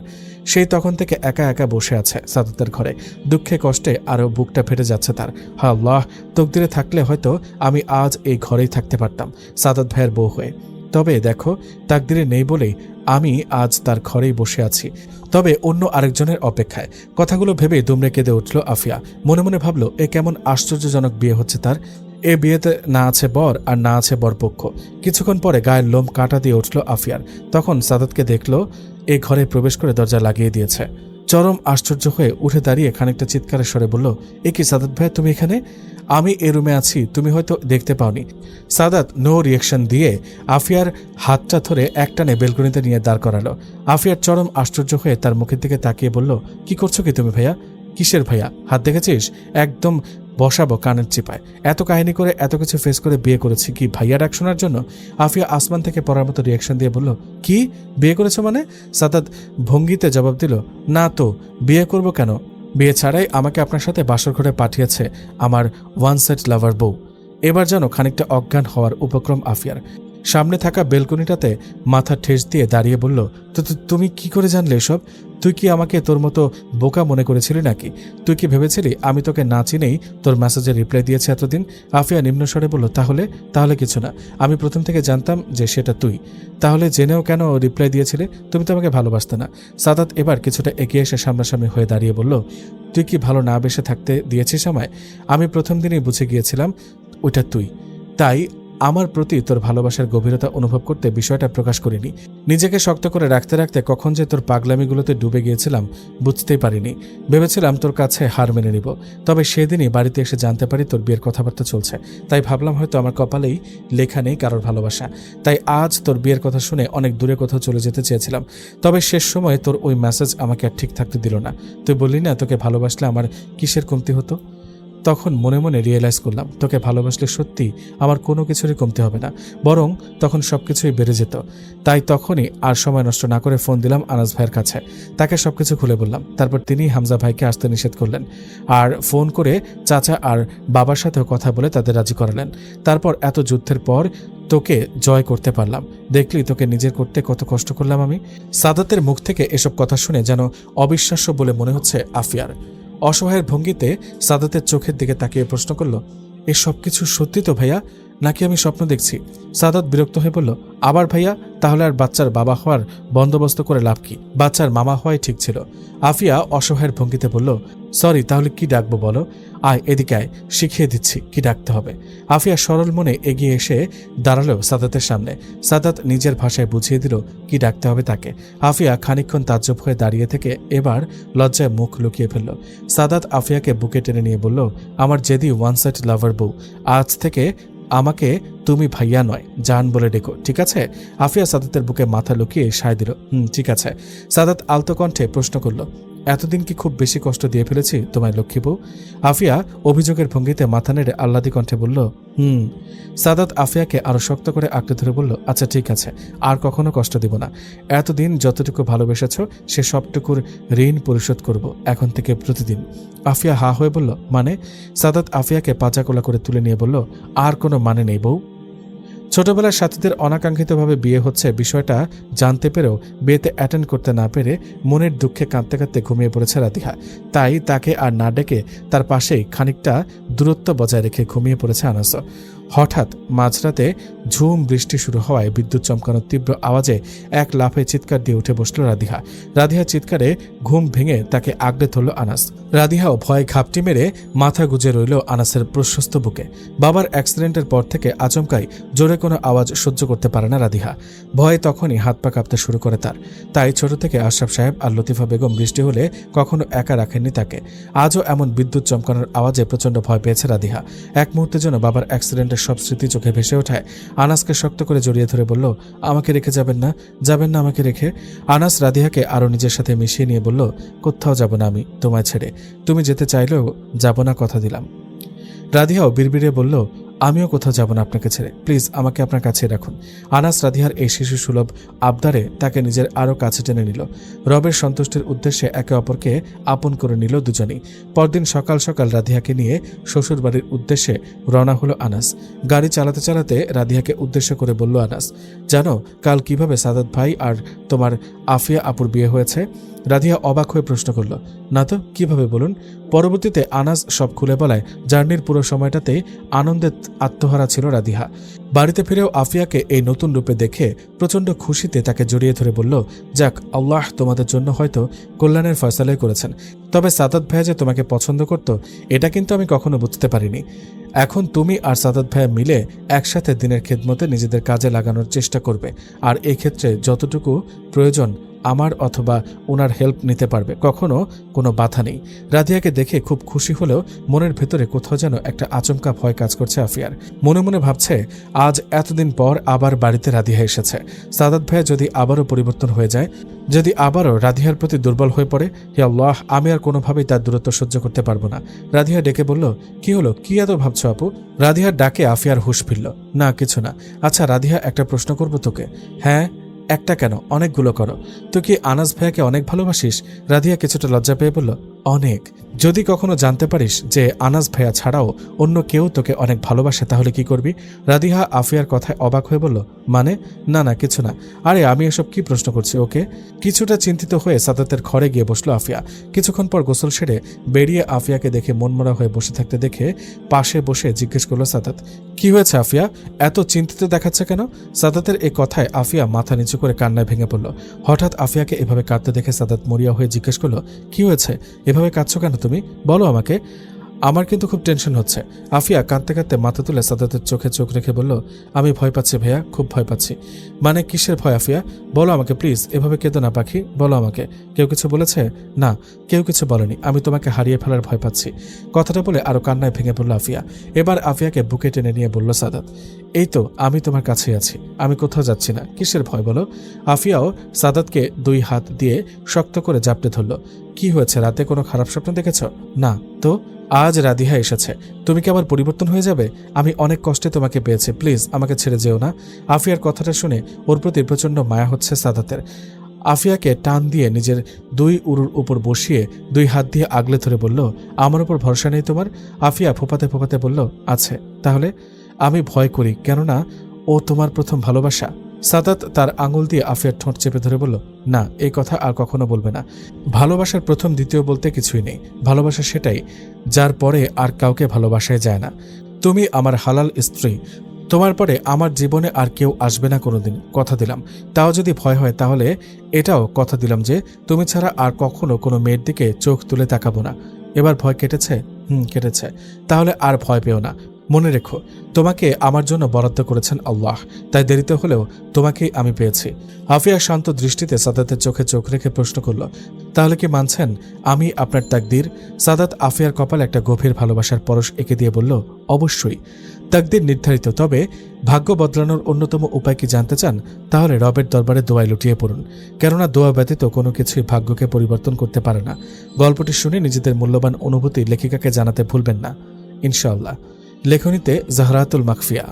সেই তখন থেকে একা একা বসে আছে সাদাতের ঘরে। দুঃখে কষ্টে আরও বুকটা ফেটে যাচ্ছে তার। হা আল্লাহ, তকদিরে থাকলে হয়তো আমি আজ এই ঘরেই থাকতে পারতাম সাদাত ভাইয়ের বউ হয়ে। তবে দেখো, তাকদিরে নেই বলেই আমি আজ তার ঘরেই বসে আছি, তবে অন্য আরেকজনের অপেক্ষায়। কথাগুলো ভেবে দুমড়ে কেঁদে উঠল আফিয়া। মনে মনে ভাবল, এ কেমন আশ্চর্যজনক বিয়ে হচ্ছে তার। এ বিয়েতে না আছে বর আর না আছে বরপক্ষ। কিছুক্ষণ পরে গায়ের লোম কাটা দিয়ে উঠল আফিয়ার। তখন সাদাতকে দেখল এ ঘরে প্রবেশ করে দরজা লাগিয়ে দিয়েছে। চরম আশ্চর্য হয়ে উঠে দাঁড়িয়ে খানিকটা চিৎকারের স্বরে বলল, এ কি সাদাত ভাই, তুমি এখানে? আমি এ রুমে আছি, তুমি হয়তো দেখতে পাওনি। সাদাত নো রিয়াকশন দিয়ে আফিয়ার হাতটা ধরে একটানে বেলকনিতে নিয়ে দাঁড় করালো। আফিয়ার চরম আশ্চর্য হয়ে তার মুখের দিকে তাকিয়ে বলল, কি করছো কি তুমি ভাইয়া? কিসের ভাইয়া? হাত দেখেছিস? একদম বসাবো কানের চিপায়। এত কাহিনী করে এত কিছু ফেস করে বিয়ে করেছি কি ভাইয়া ডাক শোনার জন্য? আফিয়া আসমান থেকে পড়ার মতো রিয়াকশন দিয়ে বলল, কি বিয়ে করেছো মানে? সাদাত ভঙ্গিতে জবাব দিল, না তো, বিয়ে করব কেন? বিয়ে ছাড়াই আমাকে আপনার সাথে বাসর ঘরে পাঠিয়েছে আমার ওয়ান সাইড লাভার বউ। এবার যেন খানিকটা অজ্ঞান হওয়ার উপক্রম আফিয়ার। সামনে থাকা বেলকনিটাতে মাথা ঠেস দিয়ে দাঁড়িয়ে বলল, তো তুমি কি করে জানলে এসব? তুই কি আমাকে তোর মতো বোকা মনে করেছিলি নাকি? তুই কি ভেবেছিলি আমি তোকে না চিনেই তোর মেসেজে রিপ্লাই দিয়েছি এতদিন? আফিয়া নিম্নস্বরে বলল, তাহলে কিছু না, আমি প্রথম থেকে জানতাম যে সেটা তুই। তাহলে জেনেও কেন রিপ্লাই দিয়েছিলে? তুমি তো আমাকে ভালোবাসতে না। সাদাত এবার কিছুটা এগিয়ে এসে সামনাসামনি হয়ে দাঁড়িয়ে বলল, তুই কি ভালো না বেসে থাকতে দিয়েছিস আমায়? আমি প্রথম দিনই বুঝে গিয়েছিলাম ওইটা তুই, তাই আমার প্রতি তোর ভালোবাসার গভীরতা অনুভব করতে বিষয়টা প্রকাশ করিনি। নিজেকে শক্ত করে রাখতে রাখতে কখন যে তোর পাগলামিগুলোতে ডুবে গিয়েছিলাম বুঝতেই পারিনি। ভেবেছিলাম তোর কাছে হার মেনে নিব, তবে সেদিনই বাড়িতে এসে জানতে পারি তোর বিয়ের কথাবার্তা চলছে। তাই ভাবলাম হয়তো আমার কপালেই লেখা নেই কারোর ভালোবাসা। তাই আজ তোর বিয়ের কথা শুনে অনেক দূরে কোথাও চলে যেতে চেয়েছিলাম, তবে শেষ সময়ে তোর ওই মেসেজ আমাকে আর ঠিক থাকতে দিল না। তুই বললি না তোকে ভালোবাসলে আমার কিসের কমতি হতো? তখন মনে মনে রিয়েলাইজ করলাম তোকে ভালোবাসলে সত্যি আমার কোনো কিছুরই কমতে হবে না, বরং তখন সবকিছুই বেড়ে যেত। তাই তখনই আর সময় নষ্ট না করে ফোন দিলাম আনাস ভাইয়ের কাছে। তাকে সবকিছু খুলে বললাম। তারপর তিনি হামজা ভাইকে আসতে নিষেধ করলেন আর ফোন করে চাচা আর বাবার সাথেও কথা বলে তাদের রাজি করালেন। তারপর এত যুদ্ধের পর তোকে জয় করতে পারলাম। দেখলি তোকে নিজের করতে কত কষ্ট করলাম আমি। সাদাতের মুখ থেকে এসব কথা শুনে যেন অবিশ্বাস্য বলে মনে হচ্ছে আফিয়ার। অসহায়ের ভঙ্গিতে সাদাতের চোখের দিকে তাকিয়ে প্রশ্ন করল, এ সব কিছু সত্যি তো ভাইয়া, নাকি আমি স্বপ্ন দেখছি? সাদাত বিরক্ত হয়ে বলল, আবার ভাইয়া? তাহলে আর বাচ্চার বাবা হওয়ার বন্দোবস্ত করে লাভ কি? বাচ্চার মামা হওয়াই ঠিক ছিল। আফিয়া অসহায়ের ভঙ্গিতে বলল, সরি, তাহলে কি ডাকবো বলো? আয় এদিকে আয়, শিখিয়ে দিচ্ছি কি ডাকতে হবে। আফিয়া সরল মনে এগিয়ে এসে দাঁড়ালো সাদাতের সামনে। সাদাত নিজের ভাষায় বুঝিয়ে দিল কি ডাকতে হবে তাকে। আফিয়া খানিকক্ষণ তাজ্জব হয়ে দাঁড়িয়ে থেকে এবার লজ্জায় মুখ লুকিয়ে ফেলল। সাদাত আফিয়াকে বুকে টেনে নিয়ে বলল, আমার জেদি ওয়ান সাইড লাভার বউ, আজ থেকে আমাকে তুমি ভাইয়া নয় জান বলে ডেকো, ঠিক আছে? আফিয়া সাদাতের বুকে মাথা লুকিয়ে সায় দিল। ঠিক আছে। সাদাত আলতো কণ্ঠে প্রশ্ন করল, এতদিন কি খুব বেশি কষ্ট দিয়ে ফেলেছি তোমায় লক্ষ্মী বউ? আফিয়া অভিযোগের ভঙ্গিতে মাথা নেড়ে আহ্লাদি কণ্ঠে বলল, সাদাত আফিয়াকে আরো শক্ত করে আঁকড়ে ধরে বলল, আচ্ছা ঠিক আছে, আর কখনো কষ্ট দিব না। এতদিন যতটুকু ভালোবেসেছ সে সবটুকুর ঋণ পরিশোধ করব এখন থেকে প্রতিদিন। আফিয়া হা হয়ে বলল, মানে? সাদাত আফিয়াকে পাজাকোলা করে তুলে নিয়ে বলল, আর কোনো মানে নেই বউ। ছোটবেলার সাথীদের অনাকাঙ্ক্ষিতভাবে বিয়ে হচ্ছে বিষয়টা জানতে পেরেও বিয়েতে অ্যাটেন্ড করতে না পেরে মনের দুঃখে কাঁদতে কাঁদতে ঘুমিয়ে পড়েছে রাদিহা। তাই তাকে আর না ডেকে তার পাশেই খানিকটা দূরত্ব বজায় রেখে ঘুমিয়ে পড়েছে আনাস। হঠাৎ মাঝরাতে ঝুম বৃষ্টি শুরু হওয়ায় বিদ্যুৎ চমকানোর তীব্র আওয়াজে এক লাফে চিৎকার দিয়ে উঠে বসল রাদিহা। রাদিহার চিৎকারে ঘুম ভেঙে তাকে আগড়ে ধরল আনাস। রাদিহাও ভয়ে ঘাপটি মেরে মাথা গুজে রইল আনাসের প্রশস্ত বুকে। বাবার অ্যাক্সিডেন্টের পর থেকে আচমকাই জোরে কোনো আওয়াজ সহ্য করতে পারে না রাদিহা। ভয়ে তখনই হাত পা কাঁপতে শুরু করে তার। তাই ছোট থেকে আশরাফ সাহেব আর লতিফা বেগম বৃষ্টি হলে কখনো একা রাখেননি তাকে। আজও এমন বিদ্যুৎ চমকানোর আওয়াজে প্রচণ্ড ভয় পেয়েছে রাদিহা। এক মুহূর্তের জন্য বাবার অ্যাক্সিডেন্টের সব স্মৃতি চোখে ভেসে ওঠায় আনাসকে শক্ত করে জড়িয়ে ধরে বলল, আমাকে রেখে যাবেন না, যাবেন না আমাকে রেখে। আনাস রাদিহাকে আরও নিজের সাথে মিশিয়ে নিয়ে বলল, কোথাও যাব না আমি তোমায় ছেড়ে, তুমি যেতে চাইলেও যাব না, কথা দিলাম। রাদিহাও বিড়বিড়ে বলল, আমিও কোথাও যাব না আপনাকে ছেড়ে, প্লিজ আমাকে আপনার কাছে রাখুন। আনাস রাদিহার এই শিশু সুলভ আবদারে তাকে নিজের আরও কাছে টেনে নিল। রবের সন্তুষ্টির উদ্দেশ্যে একে অপরকে আপন করে নিল দুজনেই। পরদিন সকাল সকাল রাদিহাকে নিয়ে শ্বশুরবাড়ির উদ্দেশ্যে রওনা হলো আনাস। গাড়ি চালাতে চালাতে রাদিহাকে উদ্দেশ্য করে বলল আনাস, জানো কাল কিভাবে সাদাত ভাই আর তোমার আফিয়া আপুর বিয়ে হয়েছে? রাদিহা অবাক হয়ে প্রশ্ন করল, না তো, কিভাবে বলুন। পরবর্তীতে আনাস সব খুলে বলায় জার্নির পুরো সময়টাতে আনন্দে আত্মহারা ছিল রাদিহা। বাড়িতে ফিরেও আফিয়াকে এই নতুন রূপে দেখে প্রচণ্ড খুশিতে তাকে জড়িয়ে ধরে বলল, যাক, আল্লাহ তোমাদের জন্য হয়তো কল্যাণের ফয়সালাই করেছেন। তবে সাদাত ভাইয়া যে তোমাকে পছন্দ করত এটা কিন্তু আমি কখনো বুঝতে পারিনি। এখন তুমি আর সাদাত ভাইয়া মিলে একসাথে দিনের খেদমতে নিজেদের কাজে লাগানোর চেষ্টা করবে, আর এক্ষেত্রে যতটুকু প্রয়োজন আমার অথবা ওনার হেল্প নিতে পারবে, কখনো কোনো বাধা নেই। রাদিয়াকে দেখে খুব খুশি হলেও মনের ভেতরে কোথাও যেন একটা আচমকা ভয় কাজ করছে আফিয়ার। মনে মনে ভাবছে, আজ এতদিন পর আবার বাড়িতে রাদিয়া এসেছে। সাদাত ভাইয়া যদি আবারও পরিবর্তন হয়ে যায়, যদি আবারও রাদিয়ার প্রতি দুর্বল হয়ে পড়ে, হে আল্লাহ, আমি আর কোনোভাবেই তার দূরত্ব সহ্য করতে পারবো না। রাদিয়া ডেকে বলল, কি হলো, কি এত ভাবছো আপু? রাদিয়ার ডাকে আফিয়ার হুঁশ ফিরল। না, কিছু না। আচ্ছা রাদিয়া, একটা প্রশ্ন করবো তোকে? হ্যাঁ। একটা কেন, অনেকগুলো করো। তুই কি আনাস ভাইয়াকে অনেক ভালোবাসিস? রাদিয়া কিছুটা লজ্জা পেয়ে বলল, অনেক। যদি কখনো জানতে পারিস যে আনাস ভাইয়া ছাড়াও অন্য কেউ তোকে অনেক ভালোবাসে, তাহলে কি করবি? রাদিহা আফিয়ার কথায় অবাক হয়ে বলল, মানে? না না, কিছু না। আরে আমি এসব কি প্রশ্ন করছি ওকে? কিছুটা চিন্তিত হয়ে সাদাতের ঘরে গিয়ে বসলো আফিয়া। কিছুক্ষণ পর গোসল সেরে বেরিয়ে আফিয়াকে দেখে মনমরা হয়ে বসে থাকতে দেখে পাশে বসে জিজ্ঞেস করলো সাদাত, কি হয়েছে আফিয়া, এত চিন্তিত দেখাচ্ছে কেন? সাদাতের এই কথায় আফিয়া মাথা নিচু করে কান্নায় ভেঙে পড়ল। হঠাৎ আফিয়াকে এভাবে কাঁদতে দেখে সাদাত মরিয়া হয়ে জিজ্ঞেস করলো, কি হয়েছে, এভাবে কাঁদছো কেন তুমি? বলো আমাকে, আমার কিন্তু খুব টেনশন হচ্ছে। আফিয়া কাঁদতে কাঁদতে মাথা তুলে সাদাতের চোখে চোখ রেখে বলল, আমি ভয় পাচ্ছি ভাইয়া, খুব ভয় পাচ্ছি। মানে কিসের ভয় আফিয়া? বলো আমাকে প্লিজ, এভাবে কেঁদো না পাখি, বলো আমাকে। কেউ কিছু বলেছে? না, কেউ কিছু বলেনি, আমি তোমাকে হারিয়ে ফেলার ভয় পাচ্ছি। কথাটা বলে আরো কান্নায় ভেঙে পড়ল আফিয়া। এবার আফিয়াকে বুকে টেনে নিয়ে বলল সাদাত, এই তো আমি তোমার কাছেই আছি, আমি কোথাও যাচ্ছি না, কিসের ভয় বলো? আফিয়াও সাদাতকে দুই হাত দিয়ে শক্ত করে জাপটে ধরল। কি হয়েছে, রাতে কোনো খারাপ স্বপ্ন দেখেছ? না তো। আজ রাদিহা এসেছে, তুমি কি আবার পরিবর্তন হয়ে যাবে? আমি অনেক কষ্টে তোমাকে পেয়েছি, প্লিজ আমাকে ছেড়ে যেও না। আফিয়ার কথাটা শুনে ওর প্রতি প্রচণ্ড মায়া হচ্ছে সাদাতের। আফিয়াকে টান দিয়ে নিজের দুই উরুর উপর বসিয়ে দুই হাত দিয়ে আগলে ধরে বলল, আমার উপর ভরসা নেই তোমার? আফিয়া ফোপাতে ফোপাতে বলল, আছে। তাহলে? আমি ভয় করি, কেননা ও তোমার প্রথম ভালোবাসা। সাদাত তার আঙুল দিয়ে আফিয়ার ঠোঁট চেপে ধরে বলল, না, এই কথা আর কখনো বলবে না। ভালোবাসার প্রথম দ্বিতীয় বলতে কিছুই নেই। ভালোবাসা সেটাই যার পরে আর কাউকে ভালোবাসায় যায় না। তুমি আমার হালাল স্ত্রী, তোমার পরে আমার জীবনে আর কেউ আসবে না কোনোদিন, কথা দিলাম। তাও যদি ভয় হয় তাহলে এটাও কথা দিলাম যে তুমি ছাড়া আর কখনো কোনো মেয়ের দিকে চোখ তুলে তাকাবো না। এবার ভয় কেটেছে? কেটেছে। তাহলে আর ভয় পেও না। মনে রেখো, তোমাকে আমার জন্য বরাদ্দ করেছেন আল্লাহ, তাই দেরিতে হলেও তোমাকেই আমি পেয়েছি। আফিয়া শান্ত দৃষ্টিতে সাদাতের চোখে চোখ রেখে প্রশ্ন করল, তাহলে কি মানছেন আমি আপনার তাকদির? সাদাত আফিয়ার কপালে একটা গভীর ভালোবাসার পরশ এঁকে দিয়ে বলল, অবশ্যই। তাকদির নির্ধারিত, তবে ভাগ্য বদলানোর অন্যতম উপায় কি জানতে চান? তাহলে রবের দরবারে দোয়ায় লুটিয়ে পড়ুন, কেননা দোয়া ব্যতীত কোনো কিছুই ভাগ্যকে পরিবর্তন করতে পারে না। গল্পটি শুনে নিজেদের মূল্যবান অনুভূতি লেখিকাকে জানাতে ভুলবেন না ইনশাআল্লাহ। লেখনীতে জাহরাতুল মাকফিয়া।